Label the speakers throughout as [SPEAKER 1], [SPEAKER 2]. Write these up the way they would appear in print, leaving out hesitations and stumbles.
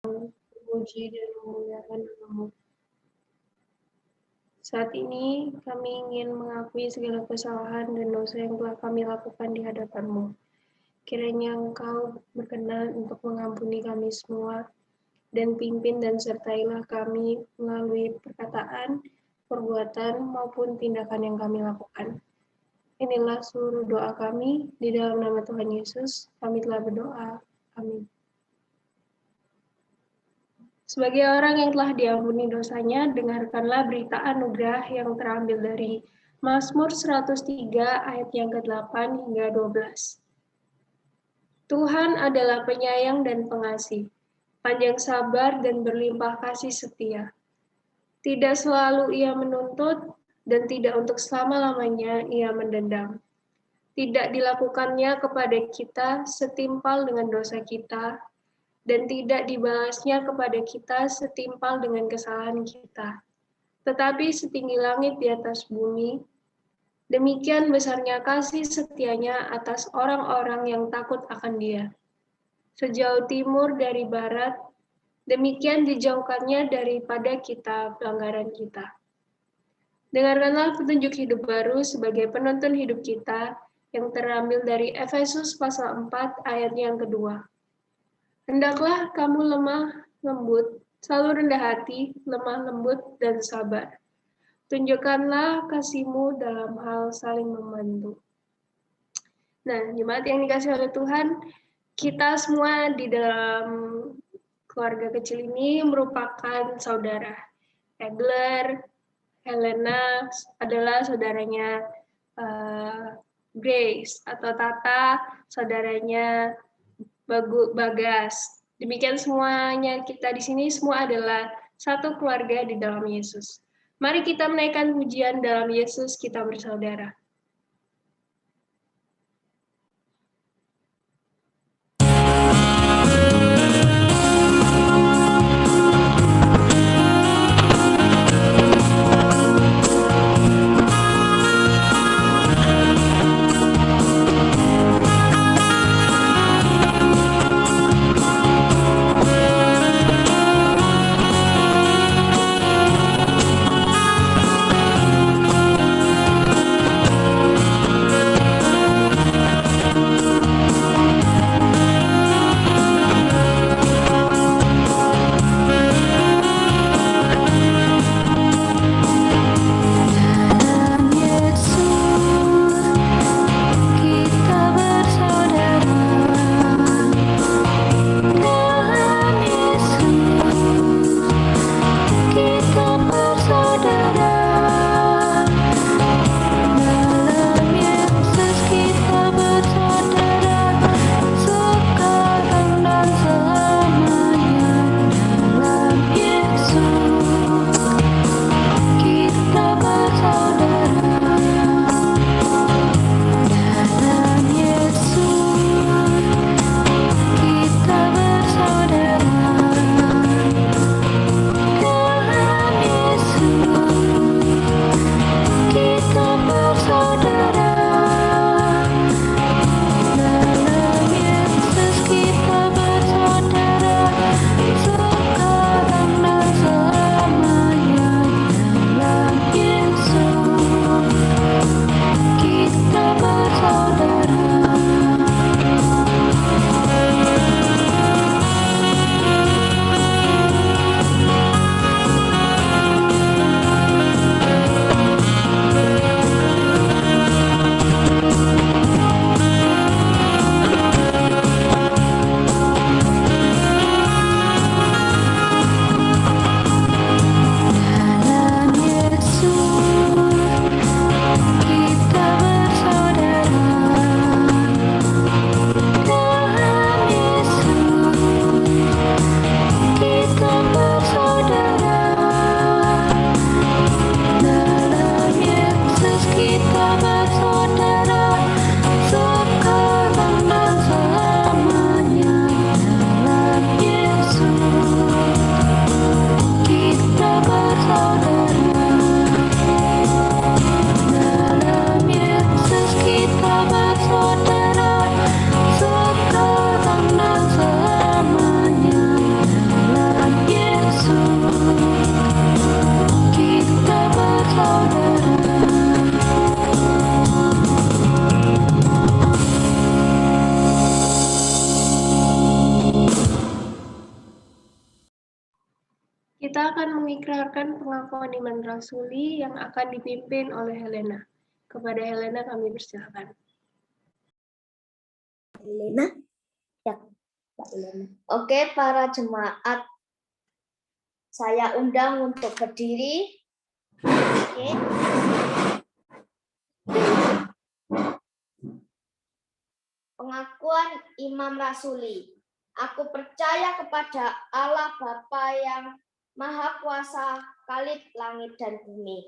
[SPEAKER 1] memuji dan memuliakan nama-Mu. Saat ini kami ingin mengakui segala kesalahan dan dosa yang telah kami lakukan di hadapan-Mu. Kiranya Engkau berkenan untuk mengampuni kami semua, dan pimpin dan sertailah kami melalui perkataan, perbuatan, maupun tindakan yang kami lakukan. Inilah seluruh doa kami, di dalam nama Tuhan Yesus, kami telah berdoa. Amin. Sebagai orang yang telah diampuni dosanya, dengarkanlah berita anugerah yang terambil dari Mazmur 103 ayat yang ke-8 hingga 12. Tuhan adalah penyayang dan pengasih, panjang sabar dan berlimpah kasih setia. Tidak selalu ia menuntut, dan tidak untuk selama-lamanya ia mendendam. Tidak dilakukannya kepada kita setimpal dengan dosa kita, dan tidak dibalasnya kepada kita setimpal dengan kesalahan kita. Tetapi setinggi langit di atas bumi, demikian besarnya kasih setianya atas orang-orang yang takut akan Dia. Sejauh timur dari barat, demikian dijauhkannya daripada kita pelanggaran kita. Dengarkanlah petunjuk hidup baru sebagai penuntun hidup kita yang terambil dari Efesus pasal 4 ayat yang kedua. Hendaklah kamu lemah lembut, selalu rendah hati, lemah lembut, dan sabar. Tunjukkanlah kasih-Mu dalam hal saling membantu. Nah, jemaat yang dikasih oleh Tuhan, kita semua di dalam keluarga kecil ini merupakan saudara. Egler, Helena adalah saudaranya Grace, atau Tata, saudaranya Bagas. Demikian semuanya kita di sini semua adalah satu keluarga di dalam Yesus. Mari kita menaikkan pujian dalam Yesus, kita bersaudara. Kita akan mengikrarkan pengakuan iman rasuli yang akan dipimpin oleh Helena. Kepada Helena kami persilakan.
[SPEAKER 2] Helena? Ya, Mbak Helena. Oke, para jemaat, saya undang untuk berdiri. Oke. Pengakuan Imam Rasuli. Aku percaya kepada Allah Bapa yang Maha Kuasa, Khalid langit dan bumi,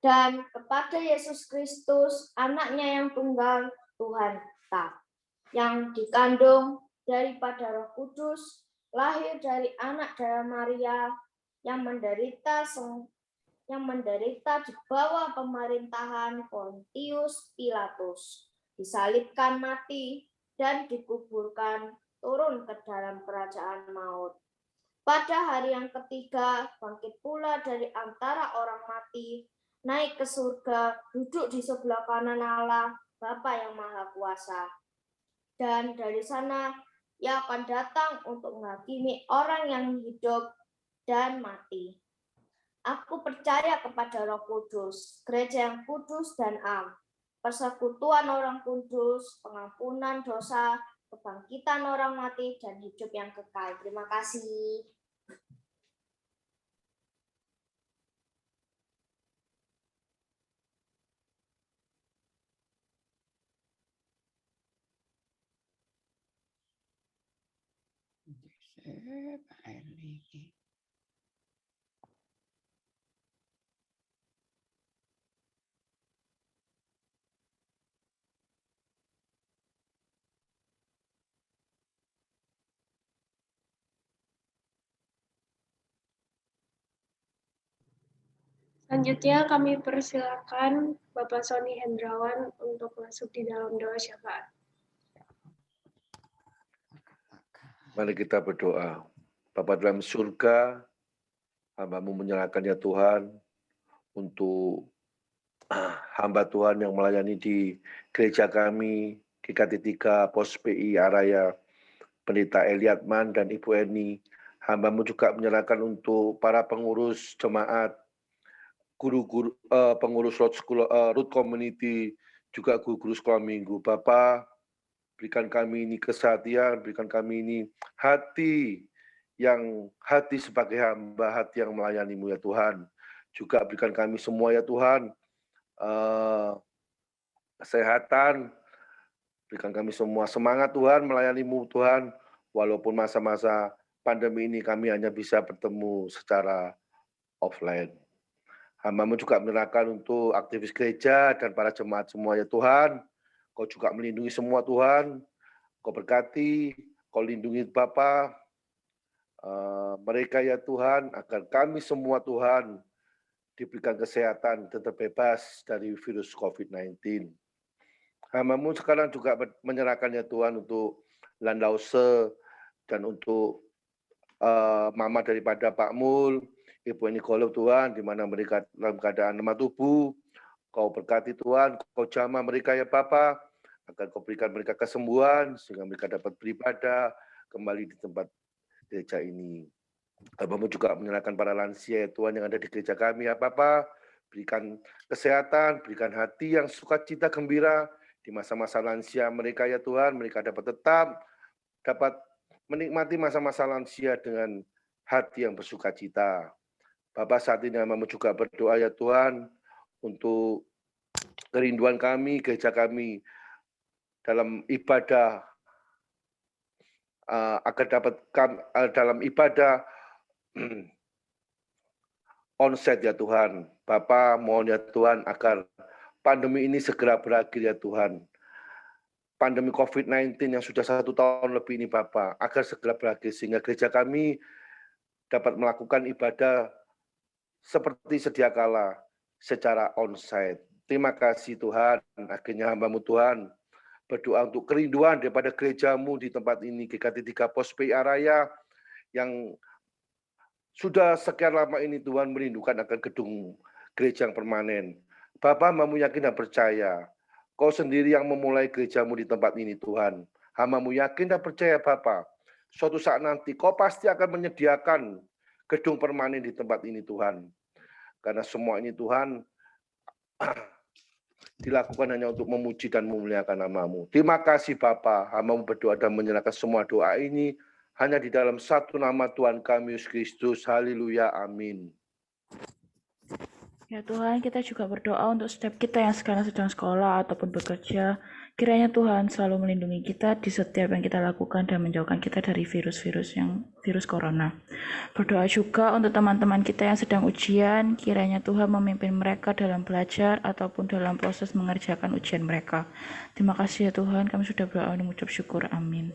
[SPEAKER 2] dan kepada Yesus Kristus, anaknya yang tunggal, Tuhan kita, yang dikandung daripada Roh Kudus, lahir dari anak darah Maria, yang menderita di bawah pemerintahan Pontius Pilatus, disalibkan mati, dan dikuburkan turun ke dalam kerajaan maut. Pada hari yang ketiga, bangkit pula dari antara orang mati, naik ke surga, duduk di sebelah kanan Allah, Bapa yang Maha Kuasa. Dan dari sana, Ia akan datang untuk menghakimi orang yang hidup dan mati. Aku percaya kepada Roh Kudus, gereja yang kudus dan am, persekutuan orang kudus, pengampunan dosa, kebangkitan orang mati, dan hidup yang kekal. Terima kasih.
[SPEAKER 1] Selanjutnya kami persilakan Bapak Sony Hendrawan untuk masuk di dalam doa syafaat.
[SPEAKER 3] Mari kita berdoa. Bapa dalam surga, hamba-Mu menyerahkan ya Tuhan untuk hamba Tuhan yang melayani di gereja kami, GKT3 Pos PI Araya, Pendeta Eliatman dan Ibu Eni. Hamba-Mu juga menyerahkan untuk para pengurus jemaat, guru-guru, pengurus root community, juga guru-guru sekolah minggu. Bapak, berikan kami ini kesehatan, berikan kami ini hati sebagai hamba, hati yang melayani-Mu ya Tuhan. Juga berikan kami semua ya Tuhan, kesehatan, berikan kami semua semangat Tuhan, melayani-Mu Tuhan, walaupun masa-masa pandemi ini kami hanya bisa bertemu secara offline. Hamba-Mu juga menyerahkan untuk aktivis gereja dan para jemaat semua ya Tuhan. Kau juga melindungi semua Tuhan. Kau berkati, Kau lindungi Bapa, mereka ya Tuhan, agar kami semua Tuhan diberikan kesehatan dan terbebas dari virus COVID-19. Hamba-Mu sekarang juga menyerahkan ya Tuhan untuk Landause dan untuk mama daripada Pak Mul, Ibu Nikolo Tuhan, di mana mereka dalam keadaan lemah tubuh. Kau berkati Tuhan, Kau jamah mereka ya Bapa, agar Kau berikan mereka kesembuhan, sehingga mereka dapat beribadah kembali di tempat gereja ini. Hamba-Mu juga menyerahkan para lansia ya Tuhan yang ada di gereja kami ya Bapa, berikan kesehatan, berikan hati yang sukacita gembira di masa-masa lansia mereka ya Tuhan, mereka dapat menikmati masa-masa lansia dengan hati yang bersukacita. Bapak, saat ini hamba-Mu juga berdoa ya Tuhan untuk kerinduan kami, gereja kami dalam ibadah, agar dapat dalam ibadah onsite ya Tuhan. Bapak mohon ya Tuhan agar pandemi ini segera berakhir ya Tuhan. Pandemi COVID-19 yang sudah 1 tahun lebih ini Bapak, agar segera berakhir sehingga gereja kami dapat melakukan ibadah seperti sedia kala secara onsite. Terima kasih Tuhan, akhirnya hamba-Mu Tuhan berdoa untuk kerinduan daripada gereja-Mu di tempat ini, GKT3 Pos PI Araya, yang sudah sekian lama ini Tuhan merindukan akan gedung gereja yang permanen. Bapak, hamba-Mu yakin dan percaya, Kau sendiri yang memulai gereja-Mu di tempat ini Tuhan. Hamba-Mu yakin dan percaya Bapak, suatu saat nanti Kau pasti akan menyediakan gedung permanen di tempat ini Tuhan. Karena semua ini Tuhan dilakukan hanya untuk memuji dan memuliakan nama-Mu. Terima kasih Bapa, hamba-Mu berdoa dan menyerahkan semua doa ini hanya di dalam satu nama Tuhan kami Yesus Kristus. Haleluya, amin.
[SPEAKER 4] Ya Tuhan, kita juga berdoa untuk setiap kita yang sekarang sedang sekolah ataupun bekerja. Kiranya Tuhan selalu melindungi kita di setiap yang kita lakukan dan menjauhkan kita dari virus corona. Berdoa juga untuk teman-teman kita yang sedang ujian, kiranya Tuhan memimpin mereka dalam belajar ataupun dalam proses mengerjakan ujian mereka. Terima kasih ya Tuhan, kami sudah berdoa dan mengucap syukur. Amin.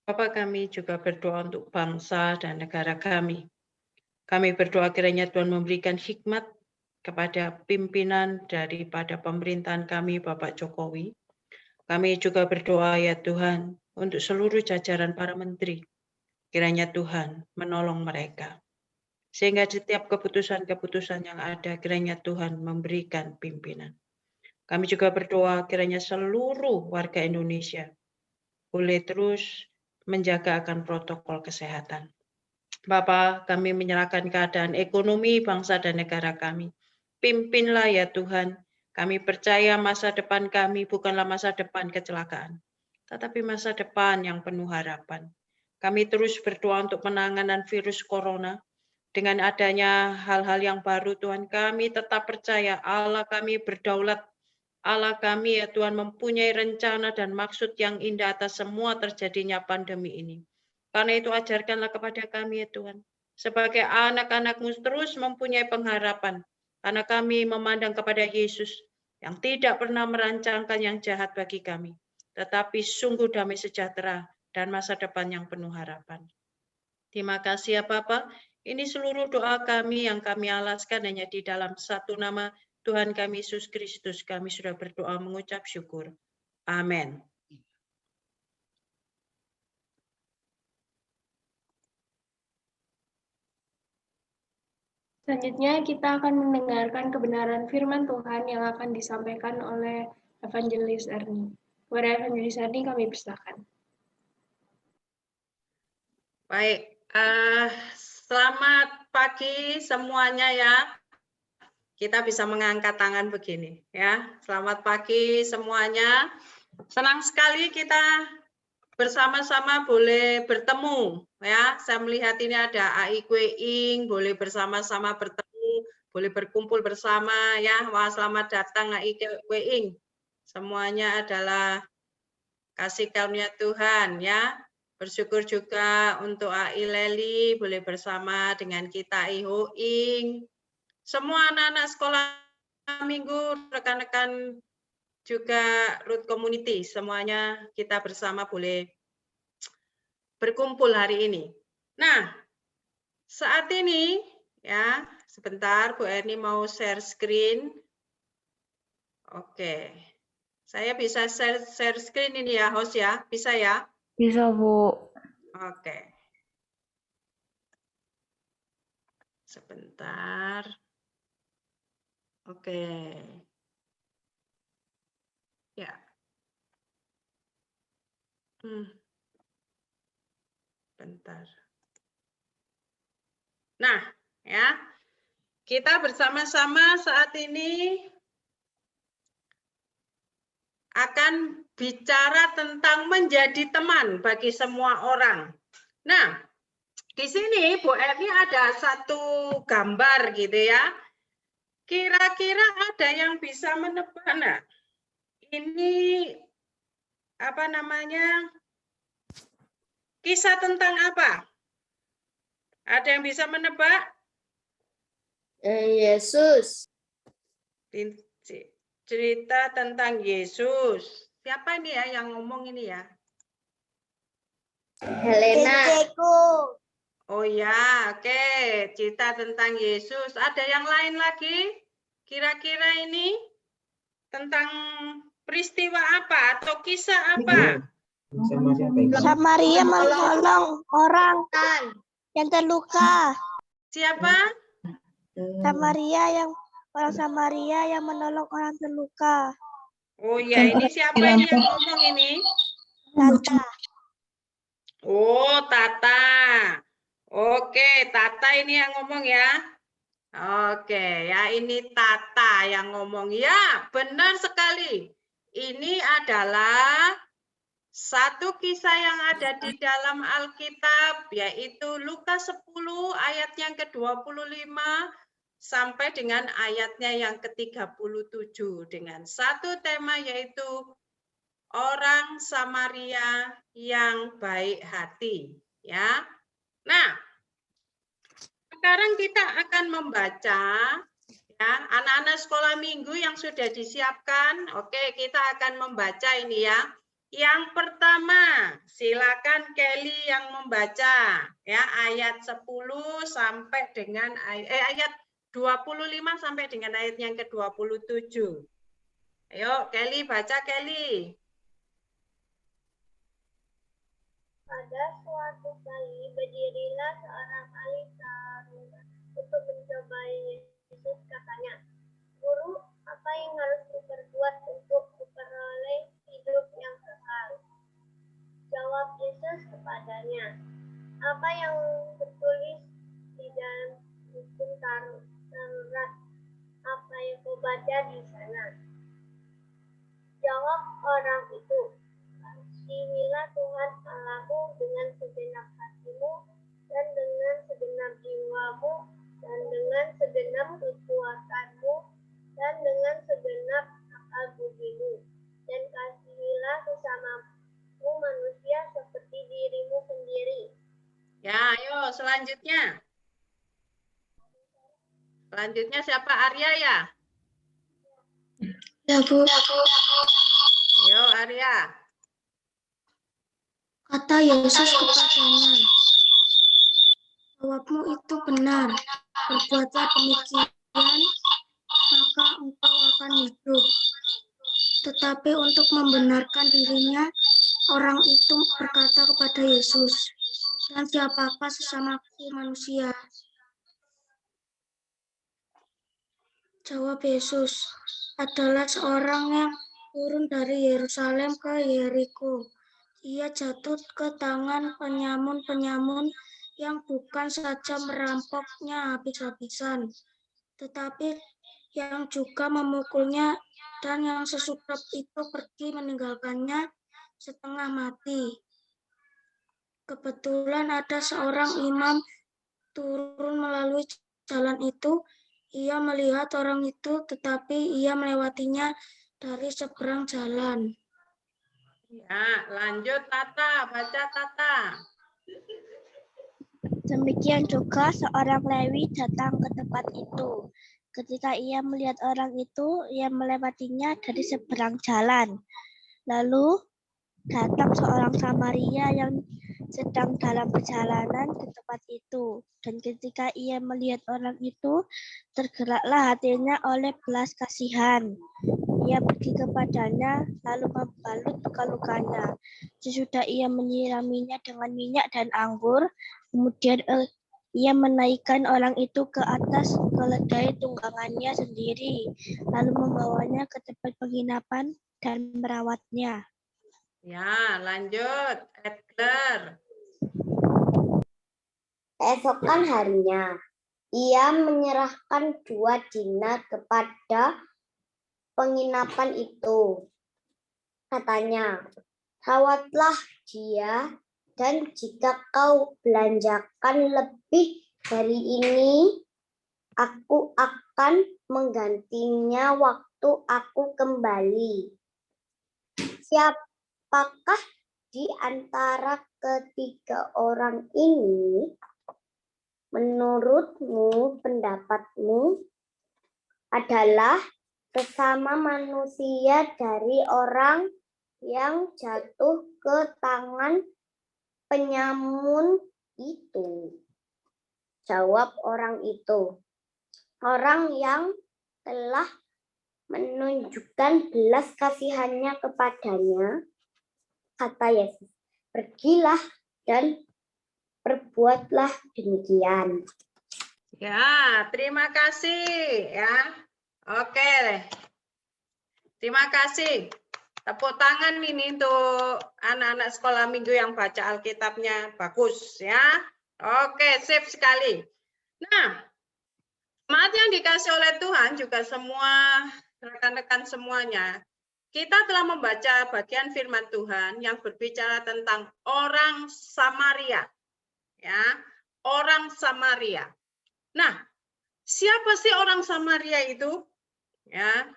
[SPEAKER 5] Bapa, kami juga berdoa untuk bangsa dan negara kami. Kami berdoa kiranya Tuhan memberikan hikmat kepada pimpinan daripada pemerintahan kami, Bapak Jokowi. Kami juga berdoa ya Tuhan untuk seluruh jajaran para menteri. Kiranya Tuhan menolong mereka. Sehingga setiap keputusan-keputusan yang ada, kiranya Tuhan memberikan pimpinan. Kami juga berdoa kiranya seluruh warga Indonesia boleh terus menjaga akan protokol kesehatan. Bapa, kami menyerahkan keadaan ekonomi bangsa dan negara kami. Pimpinlah ya Tuhan. Kami percaya masa depan kami bukanlah masa depan kecelakaan, tetapi masa depan yang penuh harapan. Kami terus berdoa untuk penanganan virus corona. Dengan adanya hal-hal yang baru Tuhan, kami tetap percaya Allah kami berdaulat. Allah kami ya Tuhan mempunyai rencana dan maksud yang indah atas semua terjadinya pandemi ini. Karena itu ajarkanlah kepada kami ya Tuhan. Sebagai anak-anak-Mu terus mempunyai pengharapan. Karena kami memandang kepada Yesus yang tidak pernah merancangkan yang jahat bagi kami. Tetapi sungguh damai sejahtera dan masa depan yang penuh harapan. Terima kasih ya Bapa. Ini seluruh doa kami yang kami alaskan hanya di dalam satu nama Tuhan kami Yesus Kristus. Kami sudah berdoa mengucap syukur. Amin.
[SPEAKER 1] Selanjutnya kita akan mendengarkan kebenaran firman Tuhan yang akan disampaikan oleh Evangelis Erni. Kepada Evangelis Erni kami persilakan.
[SPEAKER 5] Baik, selamat pagi semuanya ya. Kita bisa mengangkat tangan begini ya. Selamat pagi semuanya. Senang sekali kita bersama-sama boleh bertemu ya. Saya melihat ini ada AI Kueing, boleh bersama-sama bertemu, boleh berkumpul bersama ya. Wah, selamat datang AI Kueing. Semuanya adalah kasih karunia Tuhan ya. Bersyukur juga untuk AI Leli boleh bersama dengan kita AI Hoing. Semua anak-anak sekolah minggu, rekan-rekan juga Root Community, semuanya kita bersama boleh berkumpul hari ini. Nah, saat ini ya, sebentar Bu Erni mau share screen. Oke. Saya bisa share screen ini ya, host ya. Bisa ya?
[SPEAKER 4] Bisa Bu.
[SPEAKER 5] Oke. Sebentar. Oke. Ya. Bentar. Nah, ya. Kita bersama-sama saat ini akan bicara tentang menjadi teman bagi semua orang. Nah, di sini Bu Erni ada satu gambar gitu ya. Kira-kira ada yang bisa menebak? Nah, ini apa namanya? Kisah tentang apa? Ada yang bisa menebak?
[SPEAKER 2] Yesus.
[SPEAKER 5] Cerita tentang Yesus. Siapa ini ya yang ngomong ini ya?
[SPEAKER 2] Helena.
[SPEAKER 5] Oh ya, oke. Cerita tentang Yesus. Ada yang lain lagi? Kira-kira ini tentang peristiwa apa atau kisah apa?
[SPEAKER 6] Samaria menolong orang yang terluka.
[SPEAKER 5] Siapa?
[SPEAKER 6] Orang Samaria yang menolong orang terluka.
[SPEAKER 5] Oh ya, ini siapa ini yang ngomong ini?
[SPEAKER 6] Tata.
[SPEAKER 5] Oh, Tata. Oke, Tata ini yang ngomong ya. Oke, ya ini Tata yang ngomong. Ya, benar sekali. Ini adalah satu kisah yang ada di dalam Alkitab, yaitu Lukas 10 ayat yang ke-25 sampai dengan ayatnya yang ke-37 dengan satu tema yaitu orang Samaria yang baik hati. Ya, nah sekarang kita akan membaca ya anak-anak sekolah minggu yang sudah disiapkan. Oke, kita akan membaca ini ya. Yang pertama, silakan Kelly yang membaca ya ayat 10 sampai dengan ayat 25 sampai dengan ayat yang ke-27. Ayo Kelly baca Kelly.
[SPEAKER 6] Pada suatu kali berdirilah seorang ahli Taurat untuk mencobai Yesus, katanya, "Guru, apa yang harus kuperbuat untuk memperoleh hidup yang kekal?" Jawab Yesus kepadanya, "Apa yang tertulis di dalam hukum Taurat? Apa yang kau baca di sana?" Jawab orang itu, "Kasihilah Tuhan Allahmu dengan segenap hatimu dan dengan segenap jiwamu dan dengan segenap kekuatanmu dan dengan segenap akal budimu. Dan kasihilah sesamamu manusia seperti dirimu sendiri."
[SPEAKER 5] Ya, ayo selanjutnya. Selanjutnya siapa? Arya ya?
[SPEAKER 6] Ya, Bu.
[SPEAKER 5] Ayo Arya.
[SPEAKER 6] Kata Yesus kepadanya, "Jawabmu itu benar. Berbuatlah demikian, maka engkau akan hidup." Tetapi untuk membenarkan dirinya, orang itu berkata kepada Yesus, "Dan siapakah sesamaku manusia?" Jawab Yesus, "Adalah seorang yang turun dari Yerusalem ke Yeriko. Ia jatuh ke tangan penyamun-penyamun yang bukan saja merampoknya habis-habisan, tetapi yang juga memukulnya, dan yang sesudah itu pergi meninggalkannya setengah mati. Kebetulan ada seorang imam turun melalui jalan itu. Ia melihat orang itu, tetapi ia melewatinya dari seberang jalan."
[SPEAKER 5] Ya, lanjut Tata, baca Tata.
[SPEAKER 6] Demikian juga seorang Lewi datang ke tempat itu. Ketika ia melihat orang itu, ia melewatinya dari seberang jalan. Lalu datang seorang Samaria yang sedang dalam perjalanan ke tempat itu. Dan ketika ia melihat orang itu, tergeraklah hatinya oleh belas kasihan. Ia pergi kepadanya, lalu membalut luka-lukanya. Sesudah ia menyiraminya dengan minyak dan anggur, kemudian ia menaikkan orang itu ke atas keledai tunggangannya sendiri, lalu membawanya ke tempat penginapan dan merawatnya.
[SPEAKER 5] Ya, lanjut Edgar.
[SPEAKER 2] Keesokan harinya, ia menyerahkan 2 dinar kepada penginapan itu. Katanya, "Rawatlah dia, dan jika kau belanjakan lebih dari ini, aku akan menggantinya waktu aku kembali." Siapakah di antara ketiga orang ini, menurutmu, pendapatmu, adalah sesama manusia dari orang yang jatuh ke tangan penyamun itu? Jawab orang itu, "Orang yang telah menunjukkan belas kasihannya kepadanya." Kata Yesus, "Pergilah dan perbuatlah demikian."
[SPEAKER 5] Ya, terima kasih ya. Oke. Terima kasih. Tepuk tangan ini untuk anak-anak sekolah minggu yang baca Alkitabnya bagus ya. Oke, sip sekali. Nah, jemaat yang dikasih oleh Tuhan juga semua rekan-rekan semuanya, kita telah membaca bagian firman Tuhan yang berbicara tentang orang Samaria. Ya, orang Samaria. Nah, siapa sih orang Samaria itu? Ya,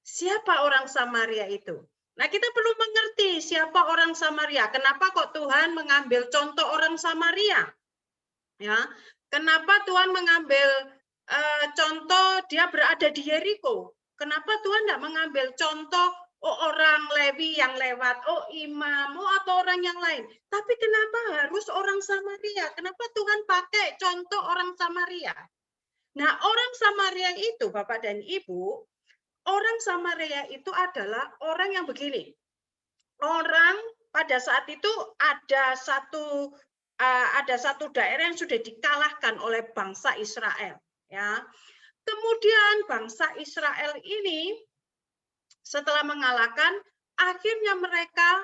[SPEAKER 5] siapa orang Samaria itu? Nah, kita perlu mengerti siapa orang Samaria. Kenapa kok Tuhan mengambil contoh orang Samaria? Ya, kenapa Tuhan mengambil contoh dia berada di Yeriko? Kenapa Tuhan tidak mengambil contoh orang Lewi yang lewat, imam, atau orang yang lain? Tapi kenapa harus orang Samaria? Kenapa Tuhan pakai contoh orang Samaria? Nah, orang Samaria itu, Bapak dan Ibu, orang Samaria itu adalah orang yang begini. Orang pada saat itu ada satu daerah yang sudah dikalahkan oleh bangsa Israel, ya. Kemudian bangsa Israel ini setelah mengalahkan, akhirnya mereka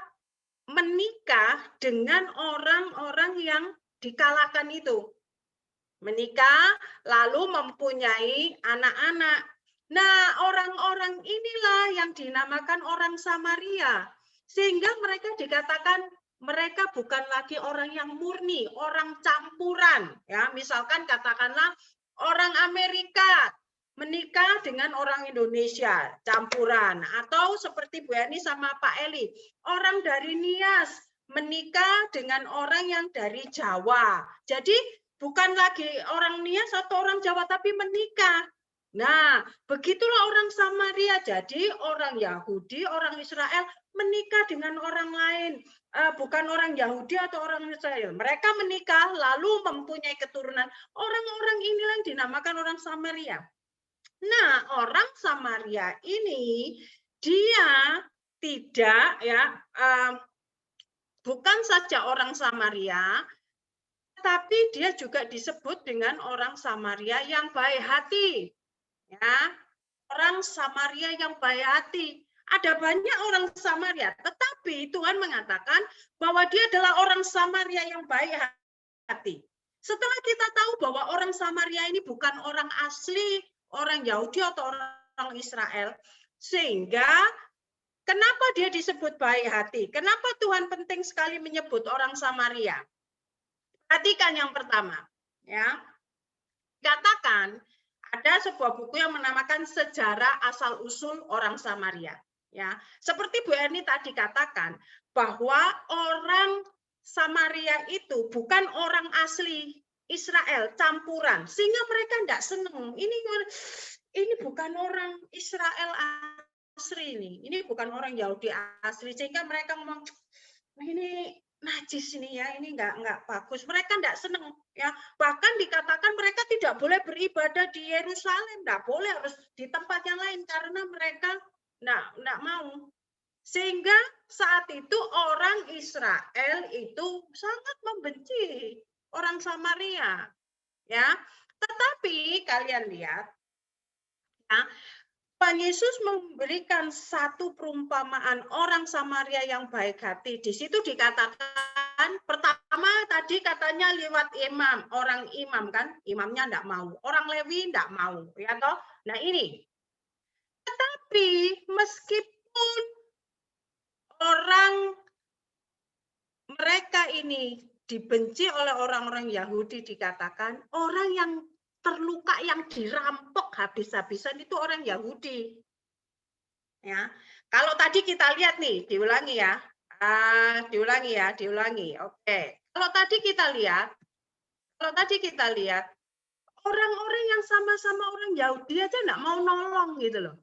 [SPEAKER 5] menikah dengan orang-orang yang dikalahkan itu. Menikah lalu mempunyai anak-anak. Nah, orang-orang inilah yang dinamakan orang Samaria. Sehingga mereka dikatakan mereka bukan lagi orang yang murni, orang campuran. Ya, misalkan katakanlah orang Amerika menikah dengan orang Indonesia, campuran. Atau seperti Bu Yani sama Pak Eli, orang dari Nias menikah dengan orang yang dari Jawa. Jadi bukan lagi orang Nias atau orang Jawa, tapi menikah. Nah, begitulah orang Samaria. Jadi orang Yahudi, orang Israel menikah dengan orang lain. Bukan orang Yahudi atau orang Israel. Mereka menikah lalu mempunyai keturunan. Orang-orang inilah yang dinamakan orang Samaria. Nah, orang Samaria ini dia tidak bukan saja orang Samaria, tapi dia juga disebut dengan orang Samaria yang baik hati. Ya, orang Samaria yang baik hati. Ada banyak orang Samaria, tetapi Tuhan mengatakan bahwa dia adalah orang Samaria yang baik hati. Setelah kita tahu bahwa orang Samaria ini bukan orang asli, orang Yahudi atau orang Israel, sehingga kenapa dia disebut baik hati? Kenapa Tuhan penting sekali menyebut orang Samaria? Perhatikan yang pertama, ya. Katakan ada sebuah buku yang menamakan Sejarah Asal-Usul Orang Samaria, ya. Seperti Bu Erni tadi katakan bahwa orang Samaria itu bukan orang asli Israel, campuran, sehingga mereka tidak senang. Ini bukan orang Israel asli ini bukan orang Yahudi asli, sehingga mereka ngomong ini najis ini ya, ini enggak bagus. Mereka enggak senang ya. Bahkan dikatakan mereka tidak boleh beribadah di Yerusalem, enggak boleh, harus di tempat yang lain karena mereka enggak mau. Sehingga saat itu orang Israel itu sangat membenci orang Samaria. Ya. Tetapi kalian lihat ya, Tuhan Yesus memberikan satu perumpamaan orang Samaria yang baik hati. Di situ dikatakan, pertama tadi katanya lewat imam, orang imam kan, imamnya enggak mau. Orang Lewi enggak mau, ya toh? Nah ini. Tetapi meskipun orang mereka ini dibenci oleh orang-orang Yahudi, dikatakan orang yang terluka, yang dirampok habis-habisan itu orang Yahudi. Ya, kalau tadi kita lihat nih, diulangi ya, diulangi. Oke, kalau tadi kita lihat, orang-orang yang sama-sama orang Yahudi aja nggak mau nolong gitu loh.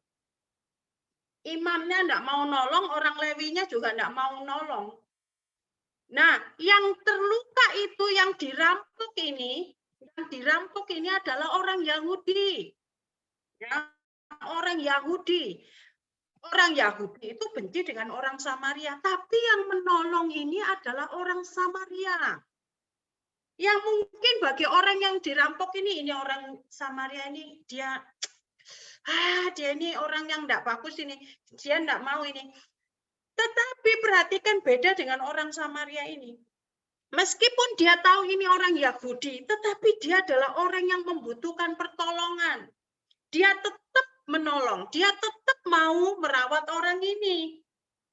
[SPEAKER 5] Imamnya nggak mau nolong, orang Lewinya juga nggak mau nolong. Nah, yang terluka itu, yang dirampok ini adalah orang Yahudi. Ya, orang Yahudi. Orang Yahudi itu benci dengan orang Samaria, tapi yang menolong ini adalah orang Samaria. Yang mungkin bagi orang yang dirampok ini orang Samaria ini dia ini orang yang enggak bagus ini, dia enggak mau ini. Tetapi perhatikan beda dengan orang Samaria ini. Meskipun dia tahu ini orang Yahudi, tetapi dia adalah orang yang membutuhkan pertolongan. Dia tetap menolong, dia tetap mau merawat orang ini.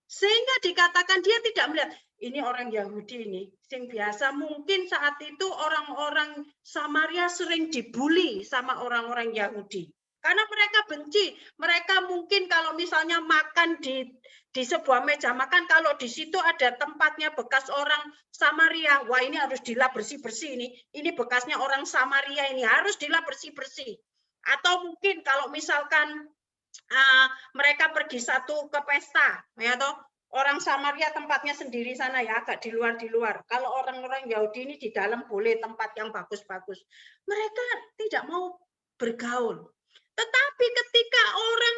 [SPEAKER 5] Sehingga dikatakan dia tidak melihat, ini orang Yahudi ini, yang biasa mungkin saat itu orang-orang Samaria sering dibully sama orang-orang Yahudi. Karena mereka benci, mereka mungkin kalau misalnya makan di sebuah meja makan, kalau di situ ada tempatnya bekas orang Samaria, wah ini harus dilap bersih-bersih ini bekasnya orang Samaria ini, harus dilap bersih-bersih. Atau mungkin kalau misalkan mereka pergi satu ke pesta, ya toh, orang Samaria tempatnya sendiri sana ya, agak di luar. Kalau orang-orang Yahudi ini di dalam boleh tempat yang bagus-bagus. Mereka tidak mau bergaul. Tetapi ketika orang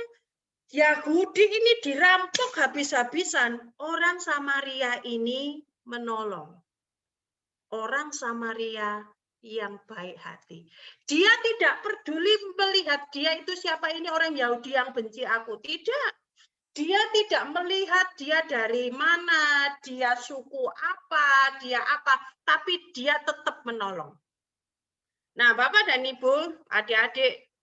[SPEAKER 5] Yahudi ini dirampok habis-habisan, orang Samaria ini menolong. Orang Samaria yang baik hati. Dia tidak peduli melihat dia itu siapa, ini orang Yahudi yang benci aku. Tidak. Dia tidak melihat dia dari mana, dia suku apa, dia apa, tapi dia tetap menolong. Nah, Bapak dan Ibu, adik-adik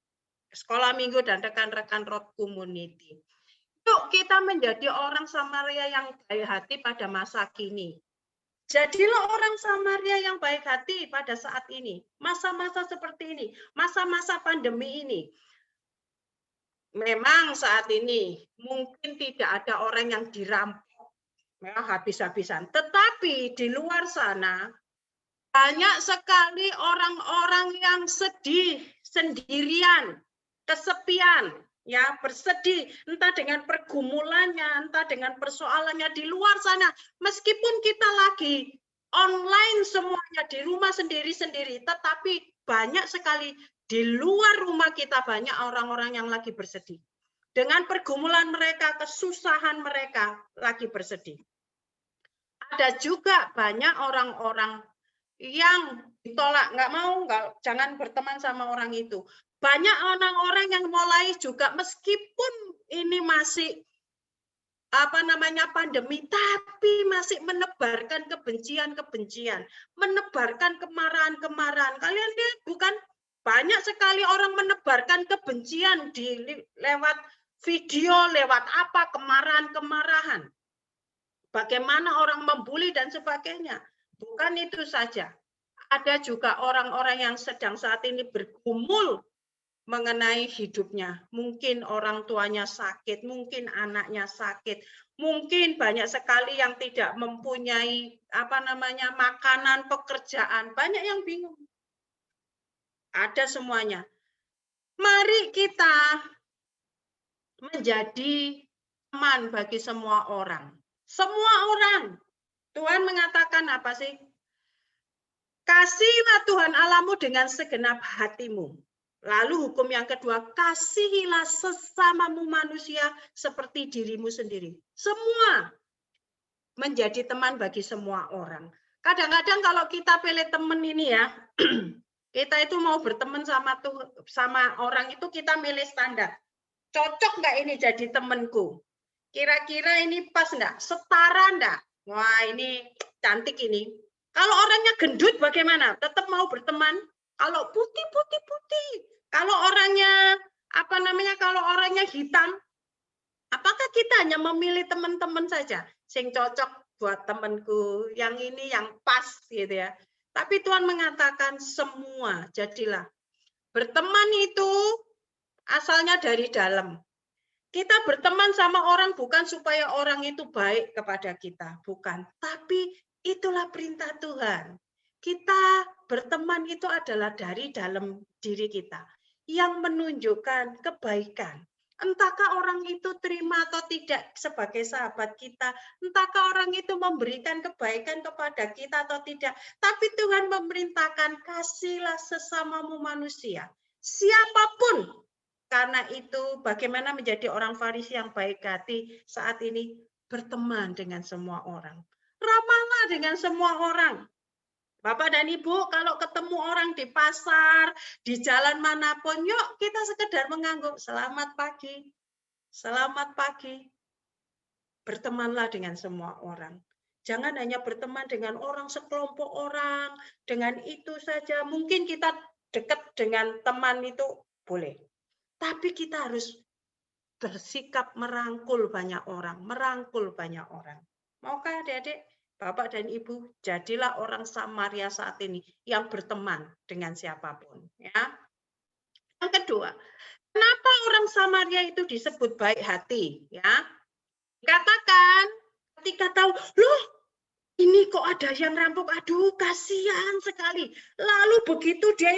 [SPEAKER 5] sekolah minggu dan rekan-rekan road community. Yuk kita menjadi orang Samaria yang baik hati pada masa kini. Jadilah orang Samaria yang baik hati pada saat ini. Masa-masa seperti ini, masa-masa pandemi ini. Memang saat ini mungkin tidak ada orang yang dirampok habis-habisan. Tetapi di luar sana banyak sekali orang-orang yang sedih, sendirian, kesepian, ya bersedih, entah dengan pergumulannya, entah dengan persoalannya di luar sana. Meskipun kita lagi online semuanya di rumah sendiri-sendiri, tetapi banyak sekali di luar rumah kita banyak orang-orang yang lagi bersedih. Dengan pergumulan mereka, kesusahan mereka lagi bersedih. Ada juga banyak orang-orang yang ditolak, jangan berteman sama orang itu. Banyak orang-orang yang mulai juga meskipun ini masih pandemi, tapi masih menebarkan kebencian-kebencian, menebarkan kemarahan-kemarahan. Kalian lihat bukan? Banyak sekali orang menebarkan kebencian lewat video, lewat apa, kemarahan-kemarahan. Bagaimana orang membuli dan sebagainya. Bukan itu saja. Ada juga orang-orang yang sedang saat ini bergumul mengenai hidupnya. Mungkin orang tuanya sakit, mungkin anaknya sakit, mungkin banyak sekali yang tidak mempunyai makanan, pekerjaan. Banyak yang bingung. Ada semuanya. Mari kita menjadi teman bagi semua orang. Semua orang. Tuhan mengatakan apa sih? Kasihilah Tuhan Allahmu dengan segenap hatimu. Lalu hukum yang kedua, kasihilah sesamamu manusia seperti dirimu sendiri. Semua menjadi teman bagi semua orang. Kadang-kadang kalau kita pilih teman ini ya, kita itu mau berteman sama orang itu kita milih standar. Cocok nggak ini jadi temanku? Kira-kira ini pas nggak? Setara nggak? Wah ini cantik ini. Kalau orangnya gendut bagaimana? Tetap mau berteman? Kalau putih. Kalau orangnya kalau orangnya hitam, apakah kita hanya memilih teman-teman saja sing cocok buat temanku, yang ini yang pas gitu ya. Tapi Tuhan mengatakan semua jadilah. Berteman itu asalnya dari dalam. Kita berteman sama orang bukan supaya orang itu baik kepada kita, bukan. Tapi itulah perintah Tuhan. Kita berteman itu adalah dari dalam diri kita yang menunjukkan kebaikan. Entahkah orang itu terima atau tidak sebagai sahabat kita, entahkah orang itu memberikan kebaikan kepada kita atau tidak, tapi Tuhan memerintahkan kasihlah sesamamu manusia, siapapun. Karena itu bagaimana menjadi orang Farisi yang baik hati saat ini? Berteman dengan semua orang. Ramahlah dengan semua orang. Bapak dan Ibu, kalau ketemu orang di pasar, di jalan manapun, yuk kita sekedar mengangguk, selamat pagi. Selamat pagi. Bertemanlah dengan semua orang. Jangan hanya berteman dengan orang sekelompok orang, dengan itu saja. Mungkin kita dekat dengan teman itu boleh. Tapi kita harus bersikap merangkul banyak orang, Maukah adik-adik, Bapak dan Ibu, jadilah orang Samaria saat ini yang berteman dengan siapapun. Ya. Yang kedua, kenapa orang Samaria itu disebut baik hati? Ya, katakan ketika tahu, loh, ini kok ada yang rampok, aduh kasihan sekali. Lalu begitu dia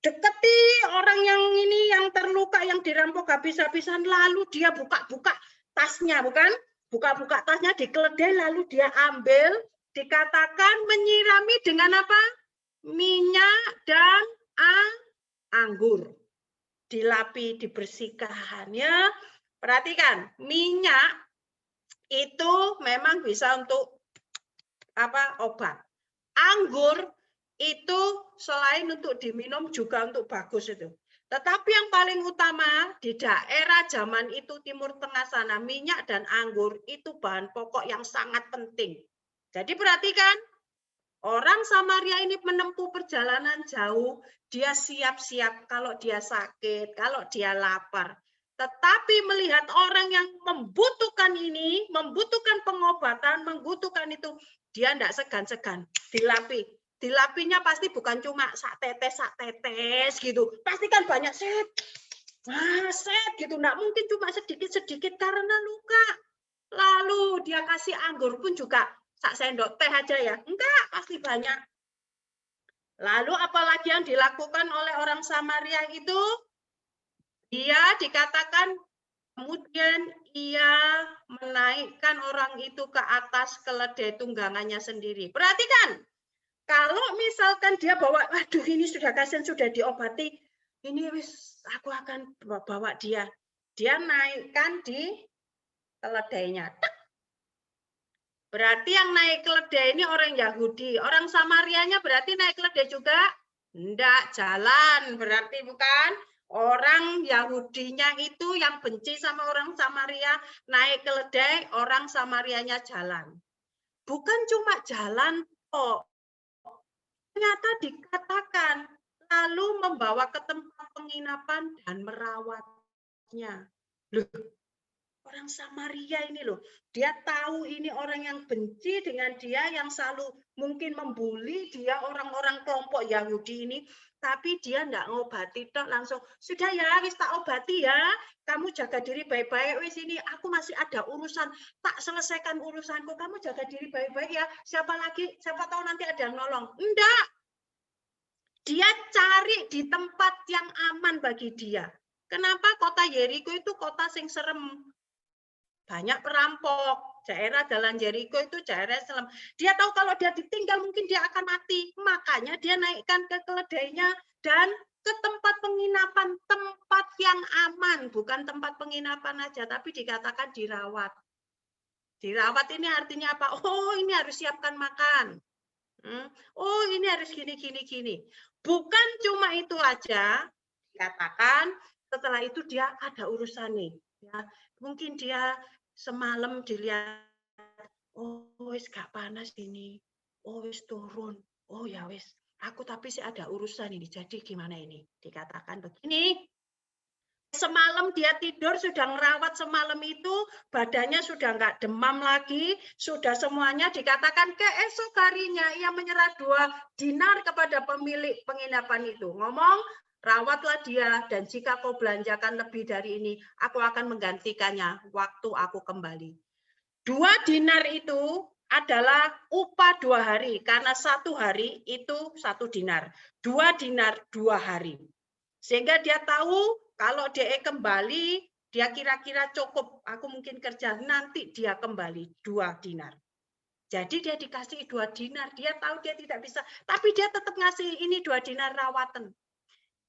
[SPEAKER 5] deketi orang yang ini yang terluka, yang dirampok habis-habisan, lalu dia buka-buka tasnya, bukan? Buka-buka tasnya, dikeledai, lalu dia ambil, dikatakan menyirami dengan apa? Minyak dan anggur. Dilapi, dibersihkan. Ya, perhatikan, minyak itu memang bisa untuk obat. Anggur itu selain untuk diminum juga untuk bagus itu. Tetapi yang paling utama di daerah zaman itu Timur Tengah sana, minyak dan anggur itu bahan pokok yang sangat penting. Jadi perhatikan, orang Samaria ini menempuh perjalanan jauh, dia siap-siap kalau dia sakit, kalau dia lapar. Tetapi melihat orang yang membutuhkan ini, membutuhkan pengobatan, membutuhkan itu, dia tidak segan-segan, dilapi. Dilapinya pasti bukan cuma sak tetes gitu. Pasti kan banyak set gitu. Nggak mungkin cuma sedikit-sedikit karena luka. Lalu dia kasih anggur pun juga sak sendok teh aja ya. Enggak, pasti banyak. Lalu apalagi yang dilakukan oleh orang Samaria itu? Dia dikatakan kemudian ia menaikkan orang itu ke atas keledai tunggangannya sendiri. Perhatikan, kalau misalkan dia bawa, waduh ini sudah kasihan, sudah diobati, ini wis aku akan bawa dia. Dia naikkan di keledainya. Berarti yang naik keledai ini orang Yahudi. Orang Samarianya berarti naik keledai juga? Enggak, jalan. Berarti bukan? Orang Yahudinya itu yang benci sama orang Samaria, naik keledai, orang Samarianya jalan. Bukan cuma jalan kok. Ternyata dikatakan, lalu membawa ke tempat penginapan dan merawatnya. Loh, orang Samaria ini loh, dia tahu ini orang yang benci dengan dia, yang selalu mungkin membuli dia, orang-orang kelompok Yahudi ini, tapi dia enggak ngobati, langsung, sudah ya, wis tak obati ya, kamu jaga diri baik-baik, wis ini aku masih ada urusan, tak selesaikan urusanku, kamu jaga diri baik-baik ya, siapa tahu nanti ada yang nolong. Enggak, dia cari di tempat yang aman bagi dia. Kenapa kota Yeriko itu kota sing serem? Banyak perampok. Daerah jalan Yeriko itu daerah serem. Dia tahu kalau dia ditinggal mungkin dia akan mati. Makanya dia naikkan ke keledainya dan ke tempat penginapan, tempat yang aman. Bukan tempat penginapan aja, tapi dikatakan dirawat. Dirawat ini artinya apa? Oh, ini harus siapkan makan. Oh, ini harus gini. Bukan cuma itu aja, dikatakan setelah itu dia ada urusan nih. Ya, mungkin dia semalam dilihat, oh wis gak panas ini, oh wis turun, oh ya wis, aku tapi sih ada urusan ini, jadi gimana ini? Dikatakan begini, semalam dia tidur, sudah ngerawat semalam itu, badannya sudah nggak demam lagi, sudah semuanya, dikatakan keesok harinya ia menyerah 2 dinar kepada pemilik penginapan itu. Ngomong, rawatlah dia, dan jika kau belanjakan lebih dari ini, aku akan menggantikannya waktu aku kembali. 2 dinar itu adalah upah 2 hari, karena 1 hari itu 1 dinar. 2 dinar 2 hari. Sehingga dia tahu kalau dia kembali, dia kira-kira cukup, aku mungkin kerja, nanti dia kembali 2 dinar. Jadi dia dikasih 2 dinar, dia tahu dia tidak bisa, tapi dia tetap ngasih ini 2 dinar rawatan.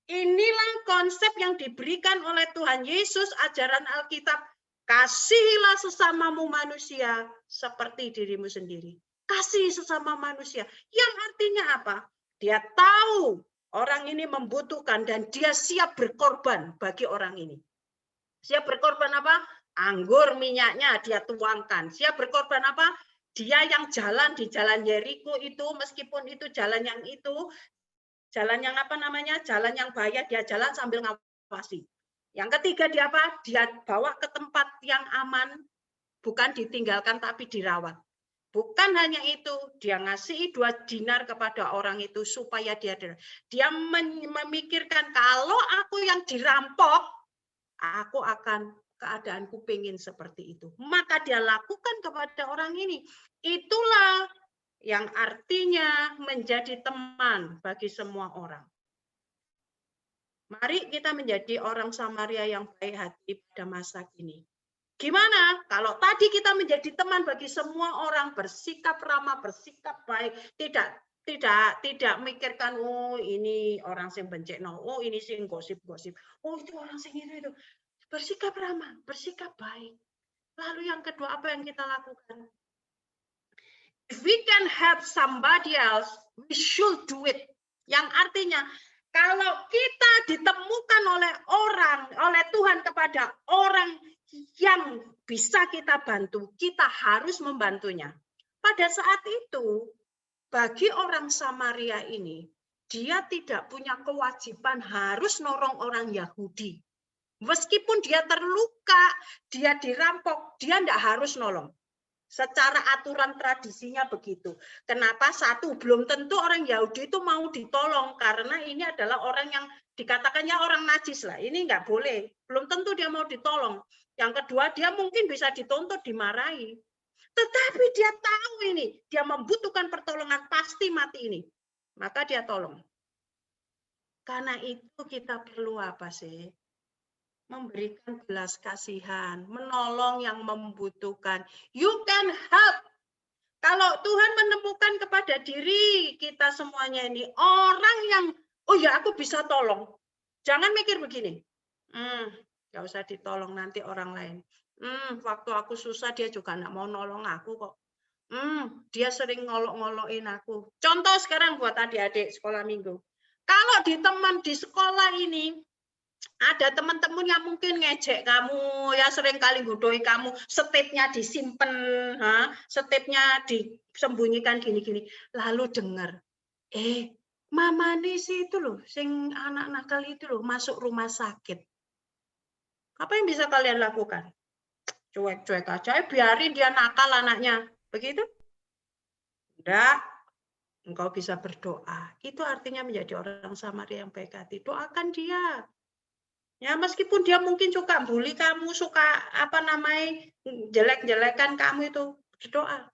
[SPEAKER 5] Inilah konsep yang diberikan oleh Tuhan Yesus, ajaran Alkitab, kasihilah sesamamu manusia seperti dirimu sendiri. Kasih sesama manusia, yang artinya apa? Dia tahu orang ini membutuhkan dan dia siap berkorban bagi orang ini. Siap berkorban apa?
[SPEAKER 7] Anggur minyaknya dia tuangkan. Dia berkorban apa? Dia yang jalan di jalan Yeriko itu, meskipun itu jalan yang apa namanya? Jalan yang bahaya, dia jalan sambil ngawasi. Yang ketiga dia apa? Dia bawa ke tempat yang aman, bukan ditinggalkan tapi dirawat. Bukan hanya itu, dia ngasih 2 dinar kepada orang itu supaya dia memikirkan kalau aku yang dirampok, aku akan keadaanku pengen seperti itu. Maka dia lakukan kepada orang ini. Itulah yang artinya menjadi teman bagi semua orang. Mari kita menjadi orang Samaria yang baik hati pada masa kini. Gimana? Kalau tadi kita menjadi teman bagi semua orang, bersikap ramah, bersikap baik, tidak mikirkan oh ini orang sing bencekno, oh ini sing gosip-gosip, oh itu orang sing itu. Bersikap ramah, bersikap baik. Lalu yang kedua apa yang kita lakukan? If we can help somebody else, we should do it. Yang artinya kalau kita ditemukan oleh Tuhan kepada orang yang bisa kita bantu, kita harus membantunya. Pada saat itu, bagi orang Samaria ini, dia tidak punya kewajiban harus nolong orang Yahudi. Meskipun dia terluka, dia dirampok, dia tidak harus nolong. Secara aturan tradisinya begitu. Kenapa? Satu, belum tentu orang Yahudi itu mau ditolong karena ini adalah orang yang dikatakannya orang najis lah. Ini nggak boleh. Belum tentu dia mau ditolong. Yang kedua, dia mungkin bisa dituntut, dimarahi. Tetapi dia tahu ini, dia membutuhkan pertolongan, pasti mati ini. Maka dia tolong. Karena itu kita perlu apa sih? Memberikan belas kasihan, menolong yang membutuhkan. You can help. Kalau Tuhan menemukan kepada diri kita semuanya ini, orang yang, oh ya aku bisa tolong. Jangan mikir begini, gak usah ditolong nanti orang lain. Waktu aku susah dia juga gak mau nolong aku kok. Dia sering ngolok-ngolokin aku. Contoh sekarang buat adik-adik sekolah minggu. Kalau di teman di sekolah ini, ada teman-teman yang mungkin ngejek kamu, ya sering kali bodohi kamu, setipnya disimpan, setipnya disembunyikan gini-gini. Lalu dengar, Mama Nisi itu loh, sing anak nakal itu loh, masuk rumah sakit. Apa yang bisa kalian lakukan? Cuek-cuek aja, biarin dia nakal anaknya. Begitu? Enggak. Engkau bisa berdoa. Itu artinya menjadi orang Samaria yang baik hati. Doakan dia. Ya, meskipun dia mungkin suka bully kamu, suka jelek-jelekan kamu itu, berdoa.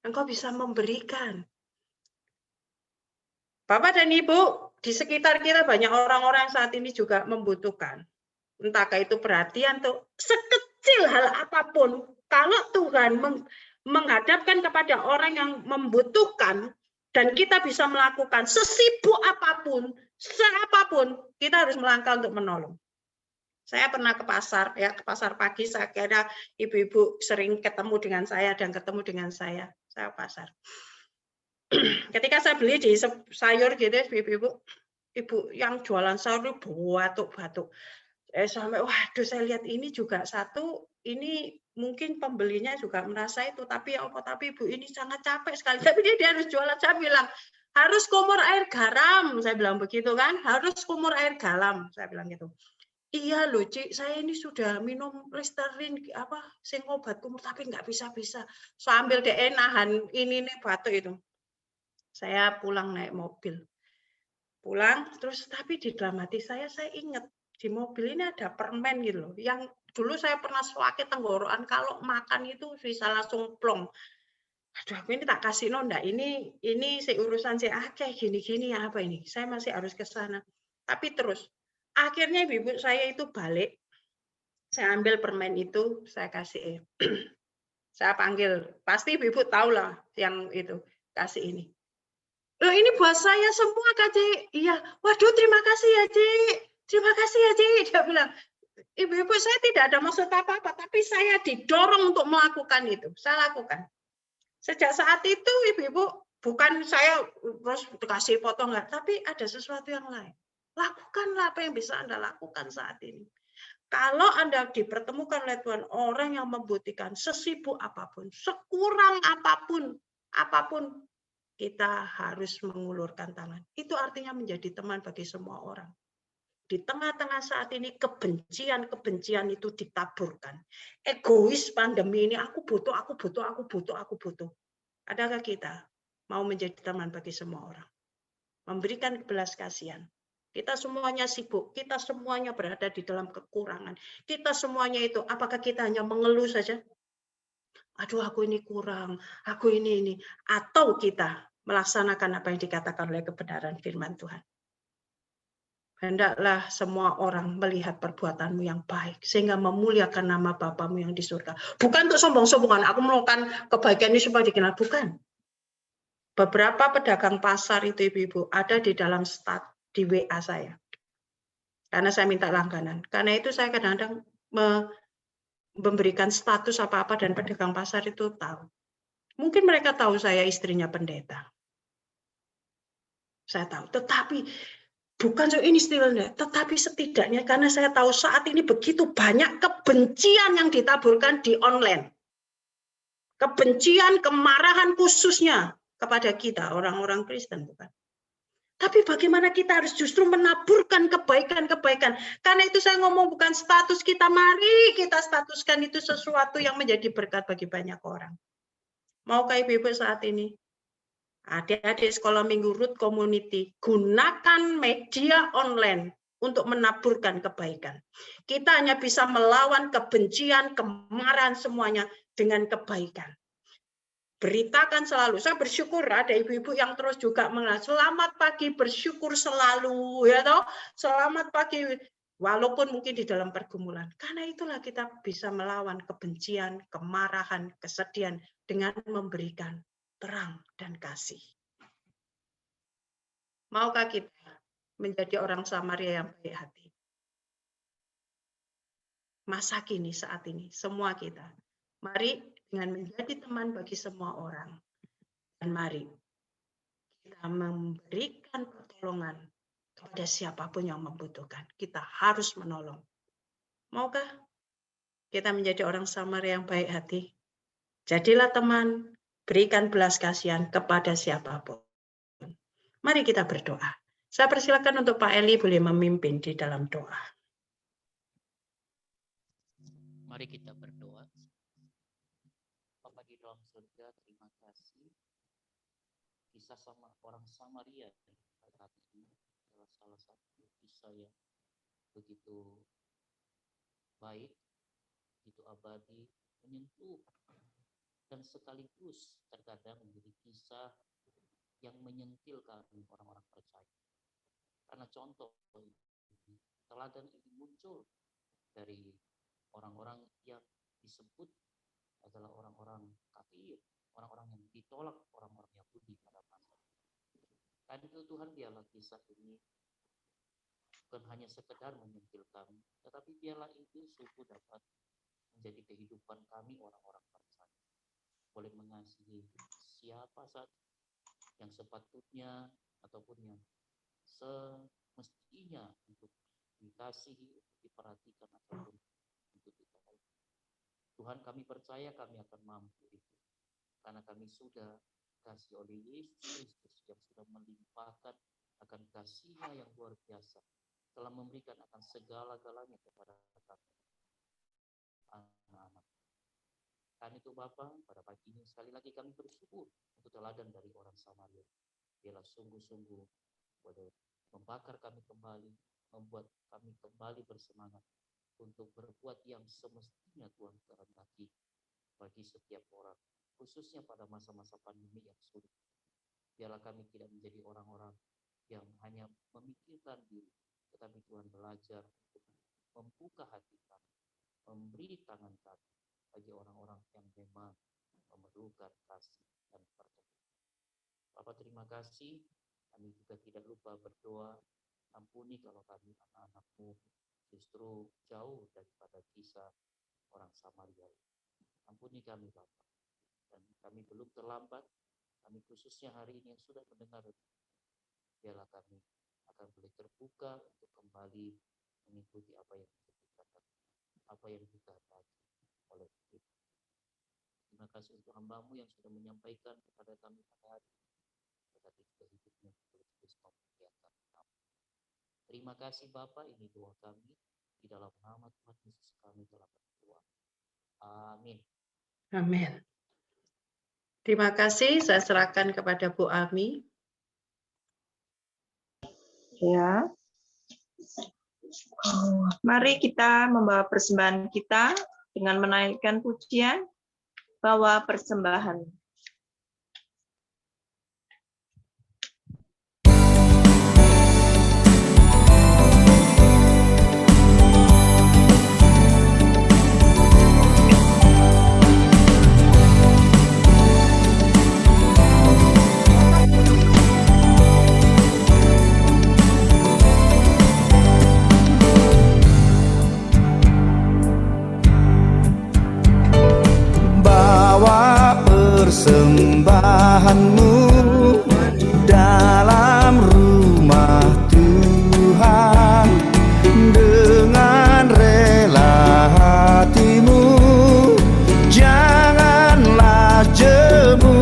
[SPEAKER 7] Engkau bisa memberikan. Bapak dan Ibu, di sekitar kita banyak orang-orang saat ini juga membutuhkan. Entahkah itu perhatian tuh, sekecil hal apapun, kalau Tuhan menghadapkan kepada orang yang membutuhkan, dan kita bisa melakukan sesibuk apapun, seapapun, kita harus melangkah untuk menolong. Saya pernah ke pasar, ya ke pasar pagi, saya kira ibu-ibu sering ketemu dengan saya dan ketemu dengan saya pasar. Ketika saya beli di sayur gitu, ibu yang jualan sayur batuk-batuk. Sampai, waduh saya lihat ini juga satu, ini mungkin pembelinya juga merasa itu, tapi ibu ini sangat capek sekali. Tapi dia harus jualan, saya bilang, harus kumur air garam, saya bilang begitu kan, harus kumur air garam, saya bilang gitu. Iya loh Cik, saya ini sudah minum Listerine, sing obat kumur, tapi nggak bisa-bisa. Sambil nahan ini nih batuk itu. Saya pulang naik mobil. Pulang, terus tapi di dalam hati saya ingat, di mobil ini ada permen gitu loh, yang dulu saya pernah sakit tenggorokan, kalau makan itu bisa langsung plong. Aduh, aku ini tak kasih nonda, ini urusan saya kayak gini-gini ya apa ini, saya masih harus ke sana. Tapi terus, akhirnya ibu saya itu balik, saya ambil permen itu, saya kasih, saya panggil, pasti ibu tahu lah yang itu, kasih ini. Loh ini buat saya semua Kak Cik. Iya, waduh terima kasih ya Cik. Terima kasih ya Cik. Dia bilang, ibu-ibu saya tidak ada maksud apa-apa, tapi saya didorong untuk melakukan itu. Saya lakukan. Sejak saat itu ibu-ibu, bukan saya terus dikasih potong, enggak, tapi ada sesuatu yang lain. Lakukanlah apa yang bisa Anda lakukan saat ini. Kalau Anda dipertemukan oleh Tuhan, orang yang membutuhkan, sesibuk apapun, sekurang apapun, kita harus mengulurkan tangan. Itu artinya menjadi teman bagi semua orang. Di tengah-tengah saat ini kebencian itu ditaburkan. Egois pandemi ini, aku butuh. Adakah kita mau menjadi teman bagi semua orang? Memberikan belas kasihan. Kita semuanya sibuk, kita semuanya berada di dalam kekurangan. Kita semuanya itu, apakah kita hanya mengeluh saja? Aduh, aku ini kurang, aku ini. Atau kita melaksanakan apa yang dikatakan oleh kebenaran firman Tuhan. Hendaklah semua orang melihat perbuatanmu yang baik, sehingga memuliakan nama Bapamu yang di surga. Bukan untuk sombong-sombongan, aku melakukan kebaikan ini supaya dikenal. Bukan. Beberapa pedagang pasar itu ibu-ibu ada di dalam di WA saya. Karena saya minta langganan. Karena itu saya kadang-kadang memberikan status apa-apa dan pedagang pasar itu tahu. Mungkin mereka tahu saya istrinya pendeta. Saya tahu. Tetapi bukan ini istilahnya. Tetapi setidaknya karena saya tahu saat ini begitu banyak kebencian yang ditaburkan di online. Kebencian, kemarahan khususnya kepada kita, orang-orang Kristen. Bukan. Tapi bagaimana kita harus justru menaburkan kebaikan-kebaikan. Karena itu saya ngomong bukan status kita, mari kita statuskan itu sesuatu yang menjadi berkat bagi banyak orang. Maukah ibu-ibu saat ini? Adik-adik sekolah minggu Root Community, gunakan media online untuk menaburkan kebaikan. Kita hanya bisa melawan kebencian, kemarahan semuanya dengan kebaikan. Beritakan selalu. Saya bersyukur ada ibu-ibu yang terus juga mengatakan selamat pagi, bersyukur selalu, ya toh. Selamat pagi, walaupun mungkin di dalam pergumulan. Karena itulah kita bisa melawan kebencian, kemarahan, kesedihan dengan memberikan terang dan kasih. Maukah kita menjadi orang Samaria yang baik hati? Masa kini, saat ini, semua kita. Mari dengan menjadi teman bagi semua orang. Dan mari kita memberikan pertolongan kepada siapapun yang membutuhkan. Kita harus menolong. Maukah kita menjadi orang Samaria yang baik hati? Jadilah teman, berikan belas kasihan kepada siapapun. Mari kita berdoa. Saya persilakan untuk Pak Eli boleh memimpin di dalam doa.
[SPEAKER 8] Mari kita berdoa. Bapa di dalam surga, terima kasih. Kisah sama orang Samaria saat ini adalah salah satu kisah yang begitu baik, begitu abadi, menyentuh, dan sekaligus terkadang menjadi kisah yang menyentilkan orang-orang percaya. Karena contoh teladan ini muncul dari orang-orang yang disebut adalah orang-orang kafir, orang-orang yang ditolak orang-orang Yahudi pada masa itu. Karena itu Tuhan biarlah kisah ini bukan hanya sekedar menyentil kami, tetapi biarlah itu sungguh dapat menjadi kehidupan kami orang-orang percaya. Boleh mengasihi siapa saja yang sepatutnya ataupun yang semestinya untuk dikasihi, untuk diperhatikan ataupun untuk ditolong. Tuhan, kami percaya kami akan mampu itu. Karena kami sudah kasih oleh Yesus Kristus yang sudah melimpahkan akan kasih-Nya yang luar biasa. Telah memberikan akan segala-galanya kepada kami, anak-anak. Karena itu Bapa, pada pagi ini sekali lagi kami bersyukur untuk teladan dari orang Samaria. Biarlah sungguh-sungguh boleh membakar kami kembali, membuat kami kembali bersemangat untuk berbuat yang semestinya Tuhan kehendaki bagi setiap orang, khususnya pada masa-masa pandemi yang sulit. Biarlah kami tidak menjadi orang-orang yang hanya memikirkan diri, tetapi Tuhan belajar untuk membuka hati kami, memberi tangan kami bagi orang-orang yang memang memerlukan kasih dan pertolongan. Bapak terima kasih, kami juga tidak lupa berdoa, ampuni kalau kami anak-anak-Mu justru jauh daripada kisah orang Samaria. Ampuni kami Bapak, dan kami belum terlambat, kami khususnya hari ini yang sudah mendengar, biarlah kami akan boleh terbuka untuk kembali mengikuti apa yang menjadi apa yang dikatakan oleh kita. Terima kasih untuk hamba-Mu yang sudah menyampaikan kepada kami pada hari ini. Berkati juga hidupnya terus memperlihatkan kami. Terima kasih Bapa, ini doa kami. Di dalam nama Tuhan Yesus kami telah berdoa. Amin.
[SPEAKER 7] Amin. Terima kasih, saya serahkan kepada Bu Ami.
[SPEAKER 9] Ya. Mari kita membawa persembahan kita dengan menaikkan pujian, bawa persembahan.
[SPEAKER 10] Persembahanmu dalam rumah Tuhan, dengan rela hatimu, janganlah jemu.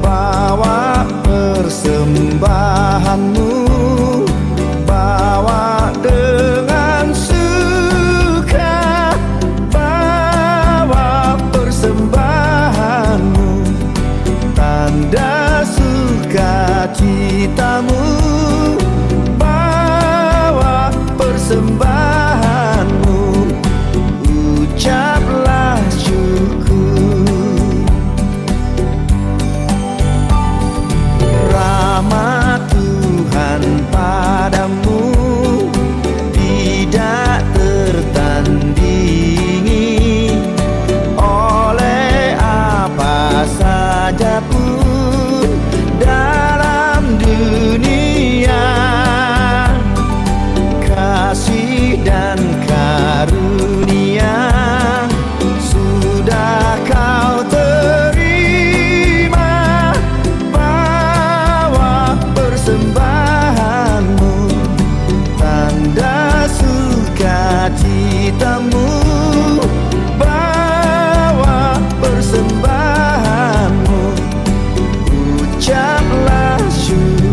[SPEAKER 10] Bawa persembahanmu, bawa dengan suka, bawa persembahanmu, tanda sukacitamu, bawa persembahanmu, ucaplah syukur. Rahmat Tuhan padamu tidak tertandingi oleh apa saja pun dalam dunia. Kasih dan karunia sudah kau terima, bawa persembahanmu, tanda sukacitamu, bawa persembahanmu, ucaplah syukur.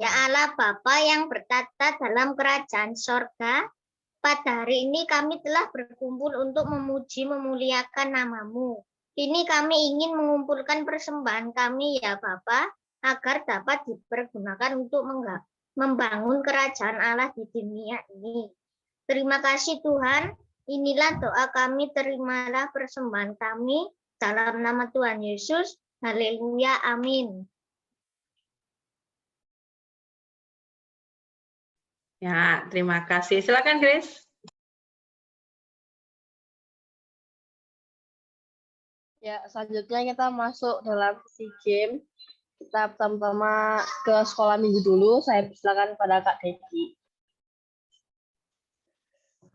[SPEAKER 2] Ya Allah Bapa yang bertata dalam kerajaan sorga, pada hari ini kami telah berkumpul untuk memuji memuliakan nama-Mu. Kini kami ingin mengumpulkan persembahan kami ya Bapa, agar dapat dipergunakan untuk membangun kerajaan Allah di dunia ini. Terima kasih Tuhan, inilah doa kami, terimalah persembahan kami dalam nama Tuhan Yesus. Haleluya, amin.
[SPEAKER 7] Ya, terima kasih. Silakan Grace.
[SPEAKER 11] Ya, selanjutnya kita masuk dalam SEA Games. Kita pertama-tama ke sekolah minggu dulu. Saya persilakan pada Kak Deki.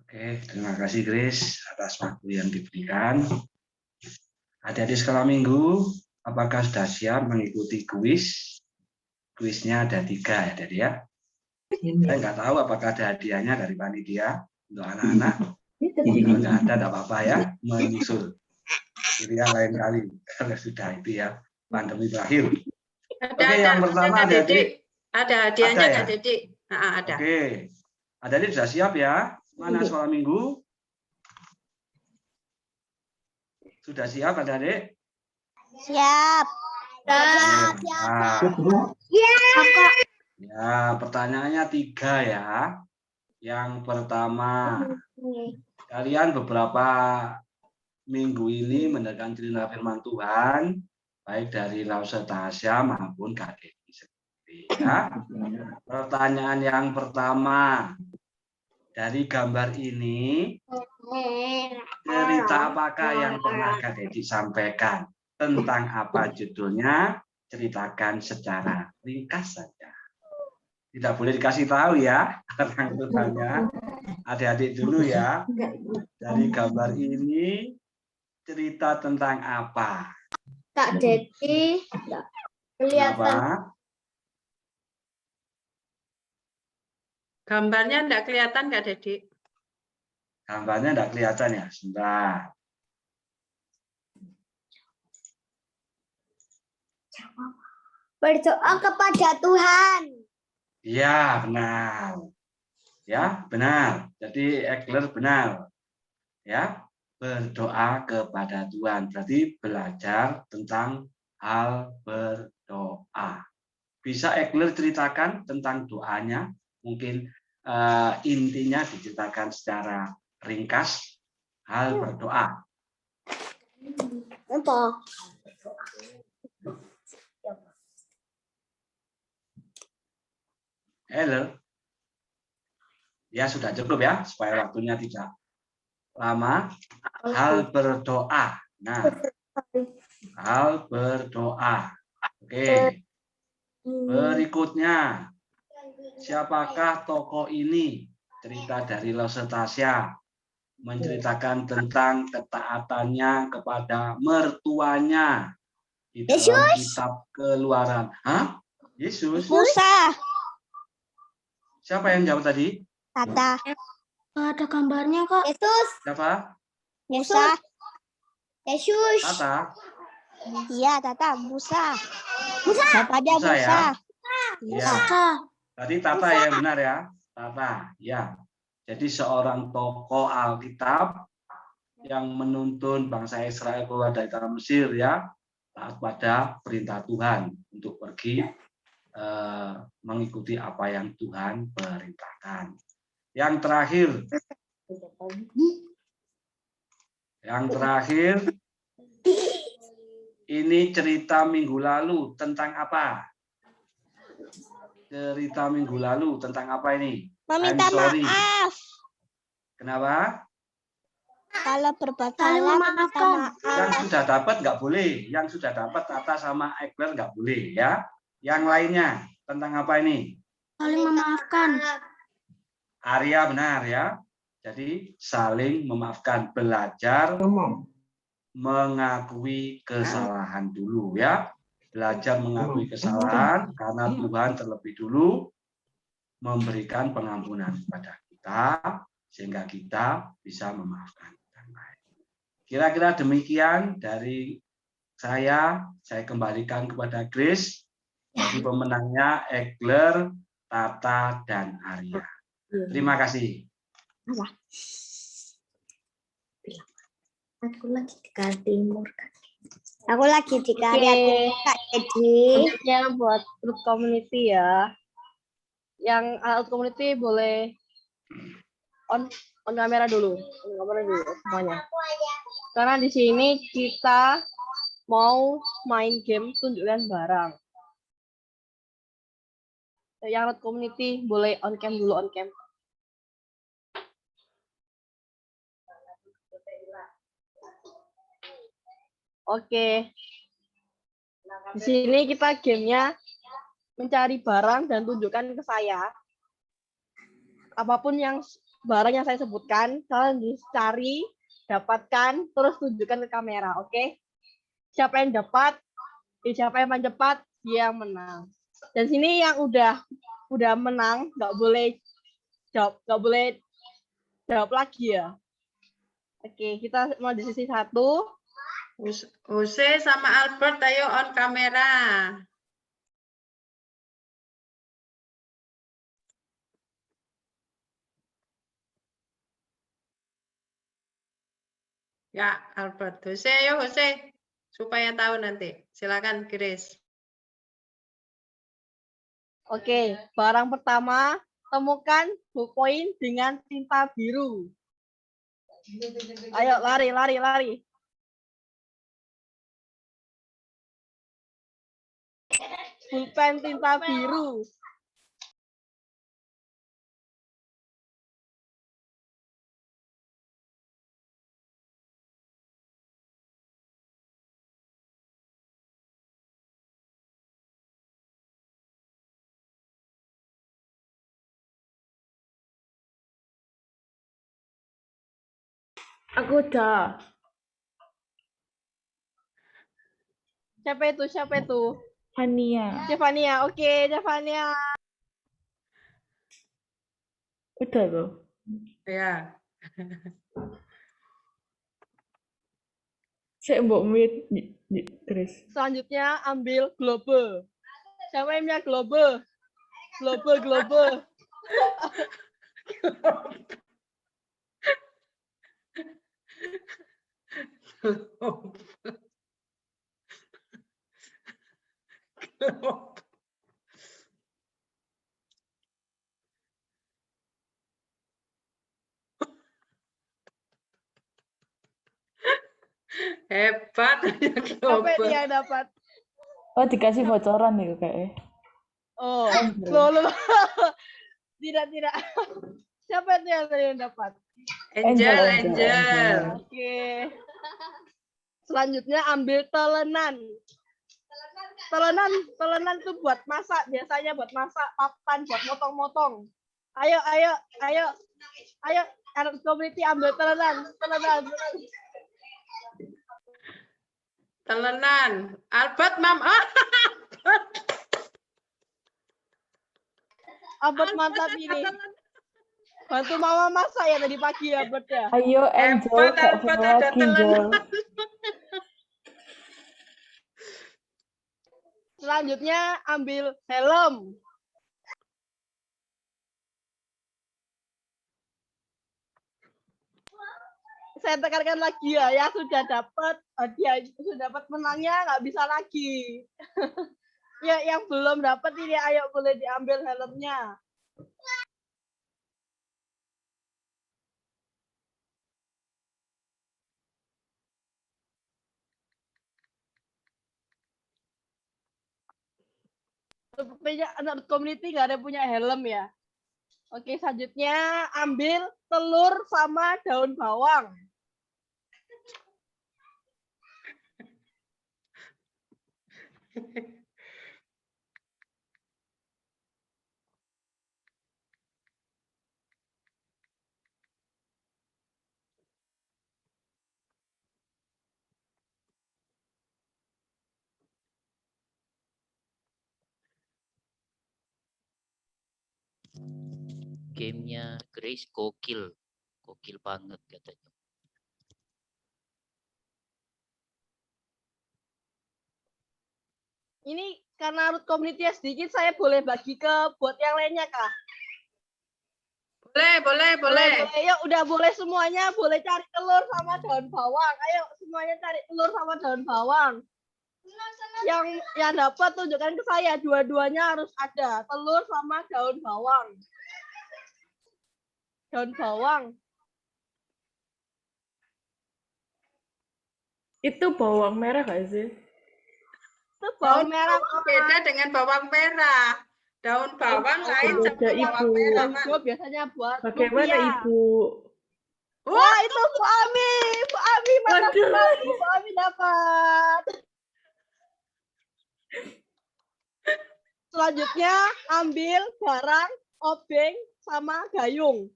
[SPEAKER 12] Oke, terima kasih Grace atas waktu yang diberikan. Adik-adik sekolah minggu, apakah sudah siap mengikuti kuis? Kuisnya ada 3 ya, Adik ya. Saya nggak tahu apakah ada hadiahnya dari panitia untuk anak-anak. Kalau nggak ada, tidak apa-apa ya, menyusul. Jadi yang lain kali, kalau sudah itu ya, pandemi berakhir. Oke, yang pertama adik-adik.
[SPEAKER 7] Ada hadiahnya Kak Deki. Ada.
[SPEAKER 12] Oke, adik-adik sudah siap ya? Mana sekolah minggu? Sudah siap adik-adik?
[SPEAKER 6] Siap.
[SPEAKER 12] Siap.
[SPEAKER 6] Siap.
[SPEAKER 12] Ya, pertanyaannya 3 ya. Yang pertama, kalian beberapa minggu ini mendengarkan cerita firman Tuhan, baik dari Lausa Tasya maupun Kak Deki. Ya. Pertanyaan yang pertama, dari gambar ini, cerita apakah yang pernah Kak Dedi sampaikan? Tentang apa judulnya? Ceritakan secara ringkas saja. Tidak boleh dikasih tahu ya, orang tuanya. Adik-adik dulu ya. Dari gambar ini, cerita tentang apa?
[SPEAKER 2] Kak Dedi, kelihatan.
[SPEAKER 12] Kenapa?
[SPEAKER 7] Gambarnya enggak kelihatan Kak Dedi.
[SPEAKER 12] Gambarnya tidak kelihatan ya, sebentar.
[SPEAKER 2] Berdoa kepada Tuhan.
[SPEAKER 12] Iya, benar. Ya, benar. Jadi Egler benar. Ya, berdoa kepada Tuhan. Berarti belajar tentang hal berdoa. Bisa Egler ceritakan tentang doanya? Mungkin intinya diceritakan secara ringkas hal berdoa.
[SPEAKER 2] Apa?
[SPEAKER 12] Halo. Ya sudah cukup ya supaya waktunya tidak lama. Hal berdoa. Nah, hal berdoa. Oke. Berikutnya, siapakah tokoh ini? Cerita dari Losetasya menceritakan tentang ketaatannya kepada mertuanya di dalam kitab Keluaran. Hah? Yesus?
[SPEAKER 6] Musa.
[SPEAKER 12] Siapa yang jawab tadi?
[SPEAKER 6] Tata.
[SPEAKER 2] Ada gambarnya kok. Yesus.
[SPEAKER 12] Siapa?
[SPEAKER 6] Musa.
[SPEAKER 2] Yesus.
[SPEAKER 12] Tata.
[SPEAKER 6] Iya, Tata. Musa. Bapaknya
[SPEAKER 12] Musa ya?
[SPEAKER 6] Musa.
[SPEAKER 12] Ya. Tadi Tata yang benar ya. Tata, ya. Jadi seorang tokoh Alkitab yang menuntun bangsa Israel keluar dari tanah Mesir ya, taat pada perintah Tuhan untuk pergi mengikuti apa yang Tuhan perintahkan. Yang terakhir, ini cerita minggu lalu tentang apa? Cerita minggu lalu tentang apa ini?
[SPEAKER 6] Meminta maaf.
[SPEAKER 12] Kenapa?
[SPEAKER 6] Kalau berbuat salah, minta maaf.
[SPEAKER 12] Yang sudah dapat nggak boleh. Yang sudah dapat Tata sama Egler nggak boleh ya. Yang lainnya tentang apa ini?
[SPEAKER 2] Saling memaafkan.
[SPEAKER 12] Arya benar ya. Jadi saling memaafkan, belajar mengakui kesalahan dulu ya. Belajar mengakui kesalahan karena Tuhan terlebih dulu memberikan pengampunan kepada kita sehingga kita bisa memaafkan orang lain. Kira-kira demikian dari saya kembalikan kepada Grace. Jadi pemenangnya Egler, Tata, dan Arya. Terima kasih.
[SPEAKER 2] Aku lagi di Kali Timur. Aku lagi di Kali Kak Dedi.
[SPEAKER 11] Selanjutnya buat root community ya. Yang root community boleh on kamera dulu. On kamera dulu semuanya. Karena di sini kita mau main game tunjukkan barang. Yang root community boleh on cam dulu, on cam. Oke. Di sini kita gamenya mencari barang dan tunjukkan ke saya. Apapun yang barang yang saya sebutkan, kalian dicari, dapatkan, terus tunjukkan ke kamera, oke? Siapa yang dapat, siapa yang paling cepat, dia yang menang. Dan sini yang udah menang, nggak boleh jawab lagi ya. Oke, kita mau di sisi 1.
[SPEAKER 7] Jose sama Albert, ayo on kamera. Ya, Albert. Jose, ayo Jose. Supaya tahu nanti. Silakan, Grace.
[SPEAKER 11] Oke, barang pertama, temukan ballpoint dengan tinta biru. Ayo, lari. pulpen tinta biru.
[SPEAKER 4] Aku udah.
[SPEAKER 11] Siapa itu?
[SPEAKER 4] Hania.
[SPEAKER 11] Stefania. Oke, Stefania.
[SPEAKER 4] Udah loh.
[SPEAKER 7] Ya.
[SPEAKER 4] Saya mbok mute Chris.
[SPEAKER 11] Selanjutnya ambil globe. Siapa yang punya globe? Globe.
[SPEAKER 7] Hebat.
[SPEAKER 11] Siapa yang dapat?
[SPEAKER 4] Oh, dikasih bocoran nih kayaknya.
[SPEAKER 11] Oh, loh. Tidak. Siapa itu yang tadi yang dapat?
[SPEAKER 7] Angel.
[SPEAKER 11] Oke. Selanjutnya ambil telenan. Telenan itu buat masak, biasanya buat masak, papan, buat motong-motong. Ayo, anak community ambil telenan.
[SPEAKER 7] Telenan. Albert, Mam.
[SPEAKER 11] Albert mantap ini. Bantu mama masak ya tadi pagi ya, Albert ya.
[SPEAKER 4] Ayo, Angel, gak perlu lagi, Angel.
[SPEAKER 11] Selanjutnya ambil helm. Saya tekankan lagi ya, yang sudah dapat hadiah, sudah dapat menangnya nggak bisa lagi. Ya, yang belum dapat ini ayo boleh diambil helmnya. Sepertinya anak community nggak ada punya helm ya. Oke, selanjutnya ambil telur sama daun bawang.
[SPEAKER 8] Gamenya Grace gokil banget katanya.
[SPEAKER 11] Ini karena root community sedikit, saya boleh bagi ke buat yang lainnya kah?
[SPEAKER 7] Boleh.
[SPEAKER 11] Ayo, udah boleh semuanya, boleh cari telur sama daun bawang. Ayo semuanya cari telur sama daun bawang. Yang dapat tunjukkan ke saya, dua-duanya harus ada, telur sama daun bawang. Daun bawang.
[SPEAKER 4] Itu bawang merah gak sih?
[SPEAKER 11] Itu bawang merah
[SPEAKER 7] beda dengan bawang merah. Daun bawang lain sama bawang merah.
[SPEAKER 11] Itu biasanya buat
[SPEAKER 4] bagaimana
[SPEAKER 11] lumpia.
[SPEAKER 4] Ibu?
[SPEAKER 11] Wah, itu Bu Ami mantap sekali. Bu Ami dapat. Selanjutnya ambil barang obeng sama gayung.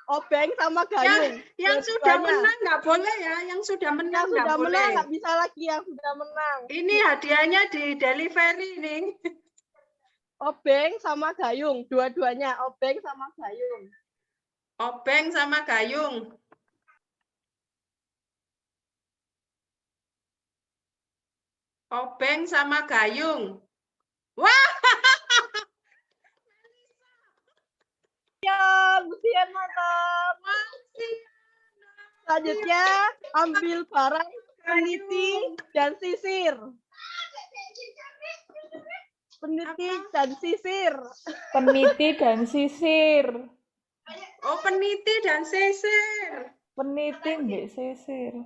[SPEAKER 11] Obeng sama gayung.
[SPEAKER 7] Yang sudah menang nggak boleh ya. Yang sudah menang nggak boleh.
[SPEAKER 11] Menang nggak bisa lagi yang sudah menang.
[SPEAKER 7] Ini hadiahnya di delivery nih.
[SPEAKER 11] Obeng sama gayung, dua-duanya obeng sama gayung.
[SPEAKER 7] Obeng sama gayung. Obeng sama gayung. Wah.
[SPEAKER 11] Ya, Busian mantap. Selanjutnya ambil barang peniti dan sisir. Peniti dan sisir.
[SPEAKER 4] Peniti dan sisir.
[SPEAKER 7] Oh, peniti dan sisir.
[SPEAKER 4] Peniti mbak sisir.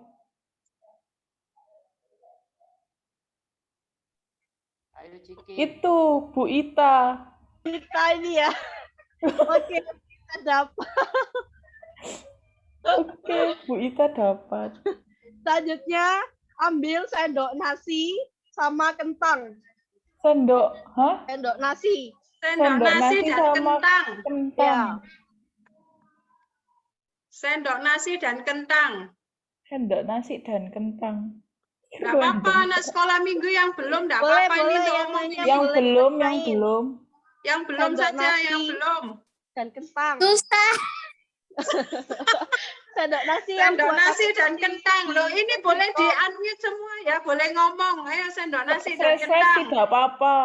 [SPEAKER 8] Ayo Ciki.
[SPEAKER 4] Itu Bu Ita.
[SPEAKER 11] Kita ini ya. Oke, kita dapat.
[SPEAKER 4] Oke, Bu Ita dapat.
[SPEAKER 11] Selanjutnya ambil sendok nasi sama kentang.
[SPEAKER 4] Sendok, hah?
[SPEAKER 11] Sendok nasi.
[SPEAKER 7] Sendok nasi dan
[SPEAKER 4] sama
[SPEAKER 7] kentang.
[SPEAKER 4] kentang.
[SPEAKER 11] Ya.
[SPEAKER 7] Sendok nasi dan kentang.
[SPEAKER 4] Sendok nasi dan kentang.
[SPEAKER 7] Nggak apa-apa, anak sekolah minggu yang belum, nggak
[SPEAKER 11] Boleh,
[SPEAKER 7] apa-apa ini
[SPEAKER 11] boleh,
[SPEAKER 7] untuk
[SPEAKER 11] yang
[SPEAKER 7] umum.
[SPEAKER 11] lainnya
[SPEAKER 4] Yang
[SPEAKER 11] boleh
[SPEAKER 4] belum, yang
[SPEAKER 11] dikerjain.
[SPEAKER 4] belum.
[SPEAKER 7] Yang belum
[SPEAKER 11] Sendok
[SPEAKER 7] saja,
[SPEAKER 11] nasi.
[SPEAKER 7] yang belum.
[SPEAKER 11] Dan kentang.
[SPEAKER 2] Susah.
[SPEAKER 11] Sendok nasi yang
[SPEAKER 7] Sendok
[SPEAKER 11] buat
[SPEAKER 7] nasi
[SPEAKER 11] aku
[SPEAKER 7] dan
[SPEAKER 11] sendiri.
[SPEAKER 7] kentang. Loh, ini boleh di-unmute semua ya, boleh ngomong. Ayo sendok nasi dan
[SPEAKER 4] Fresh
[SPEAKER 7] kentang.
[SPEAKER 4] tidak apa-apa.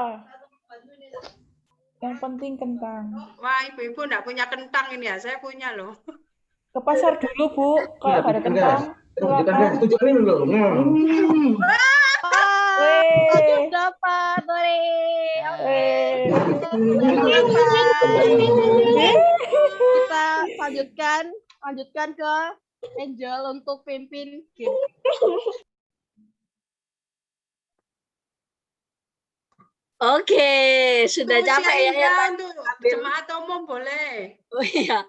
[SPEAKER 4] Yang penting kentang.
[SPEAKER 7] Wah, ibu-ibu nggak punya kentang ini ya, saya punya loh.
[SPEAKER 4] Ke pasar dulu, Bu. Kalau nggak ada kentang, silakan.
[SPEAKER 11] Lanjut dapat, boleh. Kita lanjutkan ke Angel untuk pimpin game.
[SPEAKER 13] Oke, sudah capek ya, ya tadi
[SPEAKER 7] Untuk
[SPEAKER 13] ngambil.
[SPEAKER 7] jemaat umum boleh.
[SPEAKER 13] Oh iya,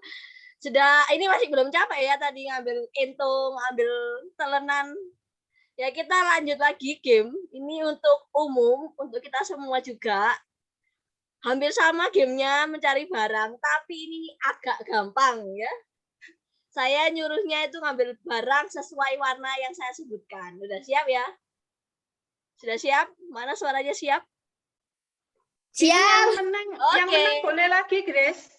[SPEAKER 13] sudah ini masih belum capek ya tadi ngambil intung, ngambil telenan. Ya kita lanjut lagi game. Ini untuk umum, untuk kita semua juga. Hampir sama gamenya mencari barang, tapi ini agak gampang ya. Saya nyuruhnya itu ngambil barang sesuai warna yang saya sebutkan. Sudah siap ya? Sudah siap? Mana suaranya siap?
[SPEAKER 7] Ini yang menang
[SPEAKER 13] Oke.
[SPEAKER 7] boleh lagi, Grace.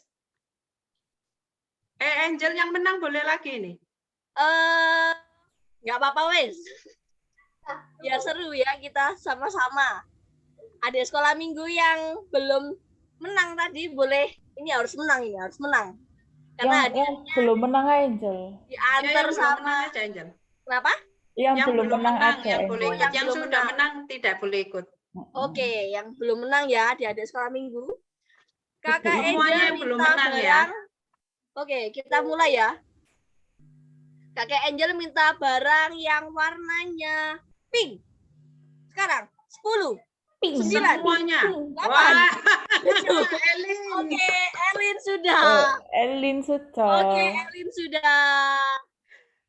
[SPEAKER 7] Angel yang menang boleh lagi nih.
[SPEAKER 13] Nggak apa-apa wes. Ya seru ya kita sama-sama. Ada sekolah minggu yang belum menang tadi boleh. Ini harus menang, ini harus menang. Karena
[SPEAKER 4] Yang belum menang Angel.
[SPEAKER 13] diantar
[SPEAKER 7] yang belum
[SPEAKER 13] sama.
[SPEAKER 7] menang aja, Angel.
[SPEAKER 13] Kenapa?
[SPEAKER 4] Yang belum menang aja
[SPEAKER 7] yang boleh
[SPEAKER 4] Angel.
[SPEAKER 7] ikut. Yang
[SPEAKER 13] belum
[SPEAKER 7] sudah
[SPEAKER 13] menang.
[SPEAKER 7] menang tidak boleh ikut.
[SPEAKER 13] Oke, yang belum menang ya di adik sekolah minggu. Kakak
[SPEAKER 7] Semuanya
[SPEAKER 13] Angel
[SPEAKER 7] belum
[SPEAKER 13] minta
[SPEAKER 7] menang ya.
[SPEAKER 13] barang. Oke, kita mulai ya. Kakak Angel minta barang yang warnanya pink. Sekarang 10,
[SPEAKER 4] Pink.
[SPEAKER 13] 9,
[SPEAKER 7] Semuanya.
[SPEAKER 13] 8,
[SPEAKER 7] Wah,
[SPEAKER 13] 7.
[SPEAKER 7] Elin.
[SPEAKER 13] Oke, Elin sudah.
[SPEAKER 4] Elin sudah.
[SPEAKER 13] Oke, Elin sudah.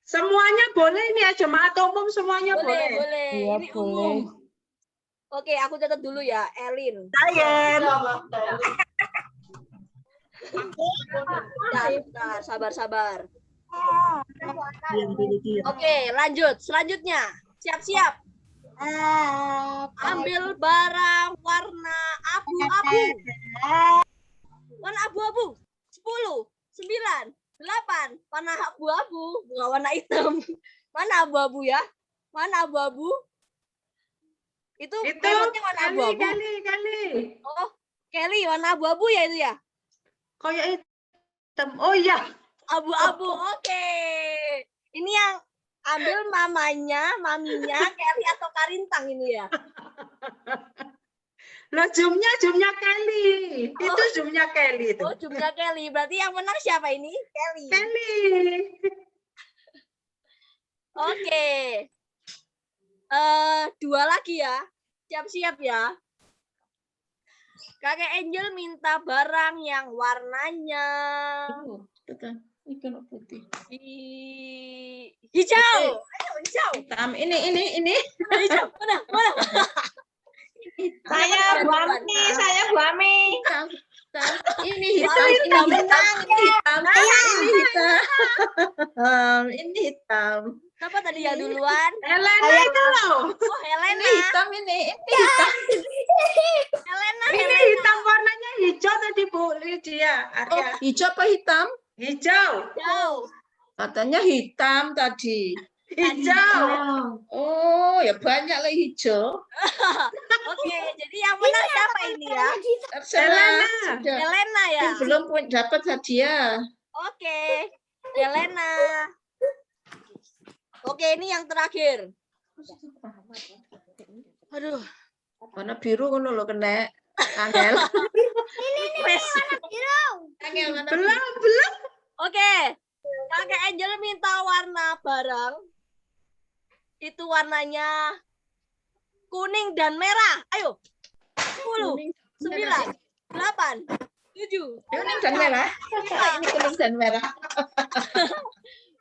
[SPEAKER 7] Semuanya boleh nih ya, jemaat umum semuanya
[SPEAKER 13] Boleh,
[SPEAKER 7] boleh.
[SPEAKER 13] boleh.
[SPEAKER 4] Iya,
[SPEAKER 13] Ini
[SPEAKER 4] boleh.
[SPEAKER 13] umum. Oke, aku catat dulu ya, Elin. Bentar, sabar. Oke, lanjut. Selanjutnya, siap-siap. Ambil barang warna abu-abu. Warna abu-abu. 10, 9, 8. Warna abu-abu, bukan warna hitam. Mana abu-abu ya? Mana abu-abu? Itu remote-nya warna abu-abu.
[SPEAKER 7] Kali.
[SPEAKER 13] Oh, Kelly warna abu-abu ya itu ya?
[SPEAKER 7] Kayak hitam. Oh iya.
[SPEAKER 13] Abu-abu. Oke. Ini yang ambil maminya Kelly atau Karintang ini ya?
[SPEAKER 7] Loh, zoomnya Kelly. Itu zoomnya Kelly itu.
[SPEAKER 13] Oh, jumlah Kelly. Berarti yang menang siapa ini? Kelly.
[SPEAKER 7] Kelly.
[SPEAKER 13] Oke. Dua lagi ya. Siap-siap ya. Kakek Angel minta barang yang warnanya hijau. Ayo, hijau.
[SPEAKER 7] Hitam. Ini.
[SPEAKER 13] Hijau. Mana?
[SPEAKER 9] Saya Bu Ami.
[SPEAKER 7] Ini
[SPEAKER 13] hitam.
[SPEAKER 7] Ini hitam.
[SPEAKER 13] Siapa tadi yang duluan?
[SPEAKER 7] Helena itu loh.
[SPEAKER 13] Oh, Helena.
[SPEAKER 7] Ini hitam.
[SPEAKER 13] Helena.
[SPEAKER 7] Ini hitam warnanya hijau tadi Bu Lydia. Arya.
[SPEAKER 14] Hijau apa hitam?
[SPEAKER 7] Hijau.
[SPEAKER 14] Katanya hitam tadi.
[SPEAKER 7] Hijau.
[SPEAKER 14] Oh, ya banyak lah hijau.
[SPEAKER 13] Oke, jadi yang menang siapa ini ya?
[SPEAKER 14] Terserah. Sudah.
[SPEAKER 13] Helena ya.
[SPEAKER 14] Belum dapat hadiah.
[SPEAKER 13] Oke, Helena. Oke, ini yang terakhir. Aduh,
[SPEAKER 14] Warna biru ngono lho kena. Angel. Angel warna biru.
[SPEAKER 7] Belum.
[SPEAKER 13] Oke, Kakek Angel minta warna barang. Itu warnanya kuning dan merah. Ayo. Setuju.
[SPEAKER 14] Kuning dan merah. Ini kuning dan merah.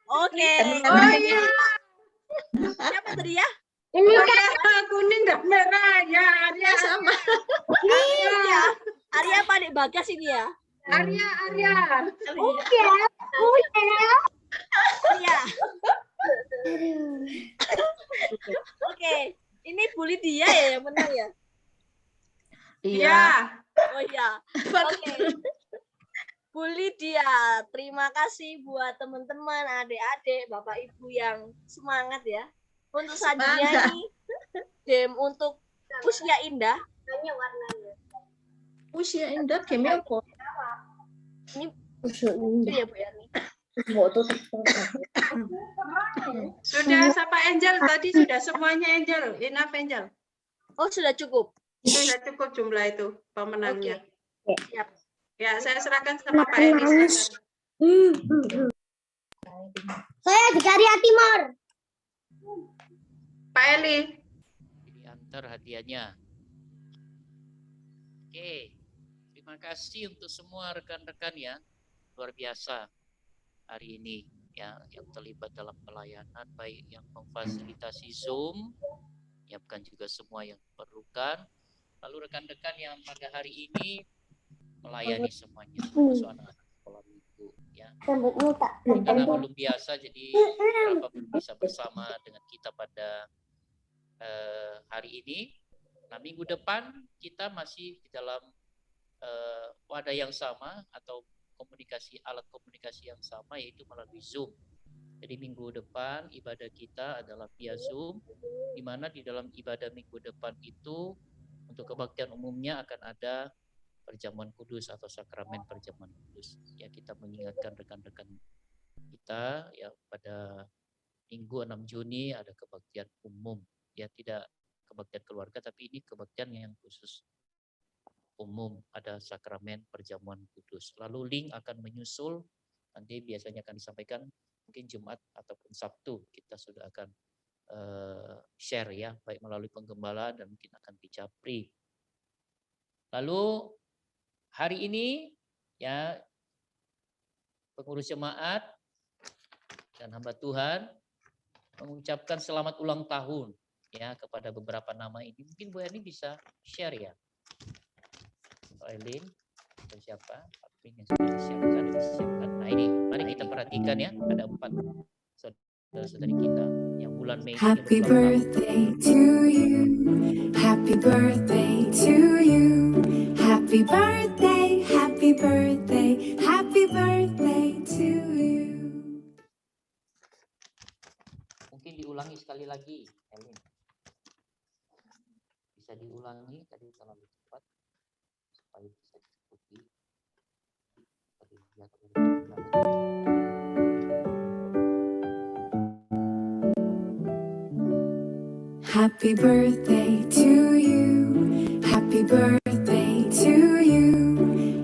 [SPEAKER 13] Oke.
[SPEAKER 7] Oh iya.
[SPEAKER 13] Siapa tadi ya?
[SPEAKER 7] Ini kuning dan merah ya. Arya
[SPEAKER 14] sama.
[SPEAKER 13] Arya. Arya apa Adik Bagas ini ya?
[SPEAKER 7] Arya.
[SPEAKER 13] Arya. Oke. Ini Bu Lydia ya yang menang ya?
[SPEAKER 7] Iya.
[SPEAKER 13] Oh iya. Oke. Bu Lydia, terima kasih buat teman-teman, adik-adik, Bapak Ibu yang semangat ya. Untuk selanjutnya ini game untuk usia indah.
[SPEAKER 14] Usia indah game apa?
[SPEAKER 13] Ini
[SPEAKER 14] usia indah
[SPEAKER 13] ya Bu ya nih.
[SPEAKER 7] Sudah siapa Angel tadi sudah semuanya Angel. Enough Angel.
[SPEAKER 13] Oh sudah cukup.
[SPEAKER 7] Sudah cukup jumlah itu pemenangnya.
[SPEAKER 13] Siap.
[SPEAKER 7] Ya, saya serahkan sama Pak Eli.
[SPEAKER 6] Saya di Karya Timur.
[SPEAKER 7] Pak Eli.
[SPEAKER 8] Diantar hadiahnya. Oke, terima kasih untuk semua rekan-rekan ya, luar biasa hari ini ya, yang terlibat dalam pelayanan, baik yang memfasilitasi Zoom, menyiapkan juga semua yang diperlukan. Lalu rekan-rekan yang pada hari ini melayani semuanya, termasuk anak-anak sekolah minggu ya. Karena belum biasa, jadi beberapa belum bisa bersama dengan kita pada hari ini. Nah, minggu depan kita masih di dalam wadah yang sama atau alat komunikasi yang sama, yaitu melalui Zoom. Jadi minggu depan ibadah kita adalah via Zoom, di mana di dalam ibadah minggu depan itu untuk kebaktian umumnya akan ada perjamuan kudus atau sakramen perjamuan kudus. Ya, kita mengingatkan rekan-rekan kita ya, pada Minggu 6 Juni ada kebaktian umum. Ya, tidak kebaktian keluarga, tapi ini kebaktian yang khusus umum, ada sakramen perjamuan kudus. Lalu link akan menyusul, nanti biasanya akan disampaikan mungkin Jumat ataupun Sabtu, kita sudah akan share ya, baik melalui penggembalaan dan mungkin akan dicapri. Lalu hari ini ya, pengurus jemaat dan hamba Tuhan mengucapkan selamat ulang tahun ya kepada beberapa nama ini. Mungkin Bu Erni bisa share ya, Pak Elin atau siapa yang sudah disiapkan. Nah ini, mari kita perhatikan ya, ada 4 saudara-saudari kita yang bulan Mei.
[SPEAKER 10] Happy birthday to you. Happy birthday to you. Happy birthday, happy birthday, happy birthday to you.
[SPEAKER 8] Mungkin diulangi sekali lagi, Elin. Bisa diulangi, tadi terlalu cepat supaya bisa diikuti.
[SPEAKER 10] Happy birthday to you. Happy birthday to you.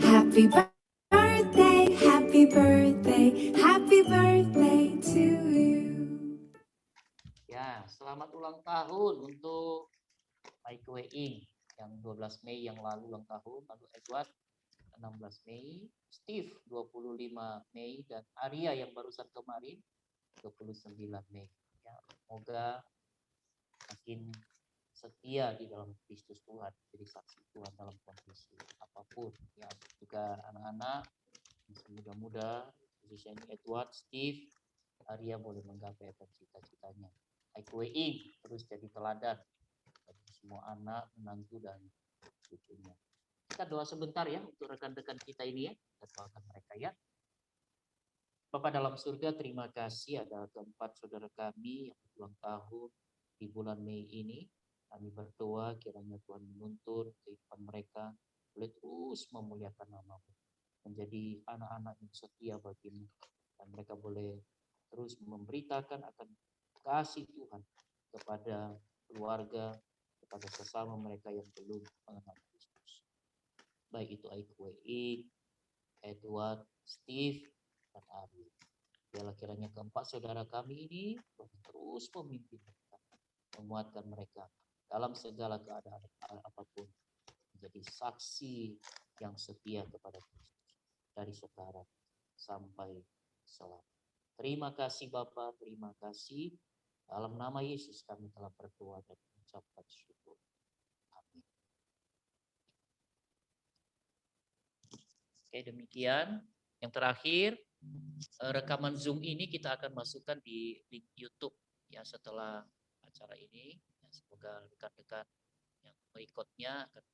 [SPEAKER 10] Happy birthday, happy birthday, happy birthday to you.
[SPEAKER 8] Ya, selamat ulang tahun untuk Mike Weing yang 12 Mei yang lalu ulang tahun, lalu Edward 16 Mei, Steve 25 Mei, dan Arya yang barusan kemarin 29 Mei. Ya, semoga makin setia di dalam Kristus Tuhan, jadi saksi Tuhan dalam kondisi apapun. Ya, juga anak-anak muda-muda, khususnya ini Edward, Steve, Arya boleh menggapai cita-citanya. Mike Weing terus jadi teladan bagi semua anak, menantu, dan cucunya. Kita doa sebentar ya untuk rekan-rekan kita ini ya. Kita doakan mereka ya. Bapa dalam surga, terima kasih ada keempat saudara kami yang ulang tahun di bulan Mei ini. Kami berdoa kiranya Tuhan menuntun kehidupan mereka boleh terus memuliakan nama-Mu, menjadi anak-anak yang setia bagimu, dan mereka boleh terus memberitakan akan kasih Tuhan kepada keluarga, kepada sesama mereka yang belum mengenal Kristus. Baik itu Aikwei, Edward, Steve, dan Ari. Biarlah kiranya keempat saudara kami ini terus memimpin mereka, menguatkan mereka dalam segala keadaan apapun, menjadi saksi yang setia kepada Kristus. dari sekarang sampai selamanya. Terima kasih Bapa, terima kasih. Dalam nama Yesus kami telah berdoa dan mengucapkan syukur. Amin. Oke, demikian. Yang terakhir, rekaman Zoom ini kita akan masukkan di link YouTube ya setelah acara ini. Ya, semoga rekan-rekan yang berikutnya akan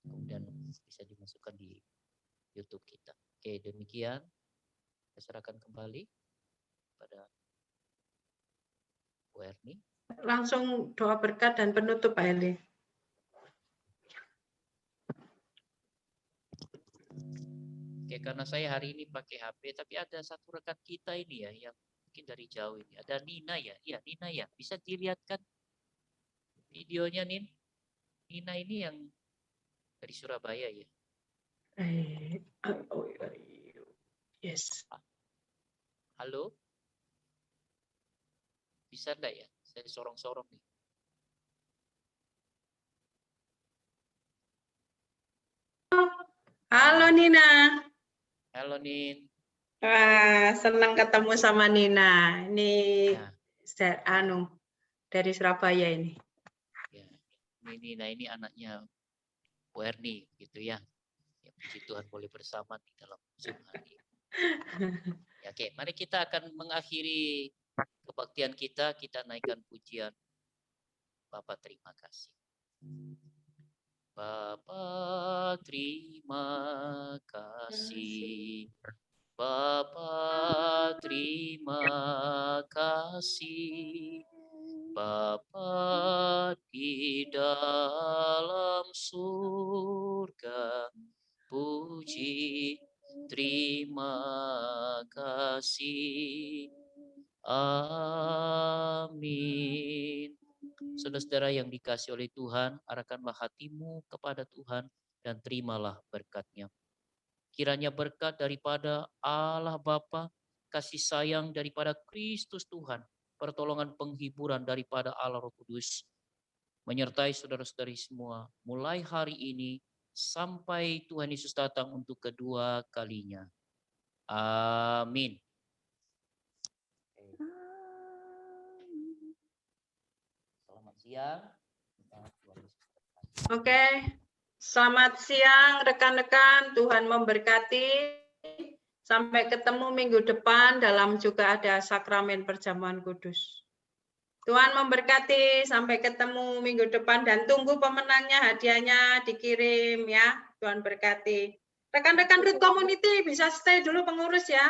[SPEAKER 8] kemudian bisa dimasukkan di YouTube kita. Oke, demikian. Saya serahkan kembali pada Bu Erni.
[SPEAKER 7] Langsung doa berkat dan penutup Pak Eli.
[SPEAKER 8] Oke, karena saya hari ini pakai HP, tapi ada satu rekan kita ini ya, yang mungkin dari jauh ini. Ada Nina ya? Iya, Nina ya. Bisa dilihatkan videonya, Nin? Nina ini yang dari Surabaya ya?
[SPEAKER 7] Yes.
[SPEAKER 8] Halo? Bisa enggak ya? Saya sorong-sorong nih.
[SPEAKER 7] Halo Nina.
[SPEAKER 8] Halo Nin.
[SPEAKER 7] Wah, senang ketemu sama Nina. Ini
[SPEAKER 8] Ya.
[SPEAKER 7] dari Surabaya ini.
[SPEAKER 8] Ya. Ini Nina ini anaknya Bu Erni gitu ya. Ya, puji Tuhan boleh bersama di dalam Zoom hari ini. Ya, oke, mari kita akan mengakhiri kebaktian kita. Kita naikkan pujian. Bapak terima kasih. Bapa terima kasih. Bapa terima kasih. Bapa di dalam surga, puji terima kasih. Amin. Saudara-saudara yang dikasihi oleh Tuhan, arahkanlah hatimu kepada Tuhan dan terimalah berkat-Nya. Kiranya berkat daripada Allah Bapa, kasih sayang daripada Kristus Tuhan, pertolongan penghiburan daripada Allah Roh Kudus, menyertai saudara-saudari semua, mulai hari ini sampai Tuhan Yesus datang untuk kedua kalinya. Amin. Selamat siang.
[SPEAKER 7] Oke, selamat siang rekan-rekan. Tuhan memberkati. Sampai ketemu minggu depan dalam juga ada sakramen perjamuan kudus. Tuhan memberkati. Sampai ketemu minggu depan dan tunggu pemenangnya, hadiahnya dikirim ya. Tuhan berkati. Rekan-rekan Root Community bisa stay dulu pengurus ya.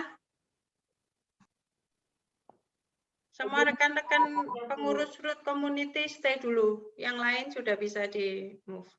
[SPEAKER 7] Semua rekan-rekan pengurus Root Community stay dulu. Yang lain sudah bisa di move.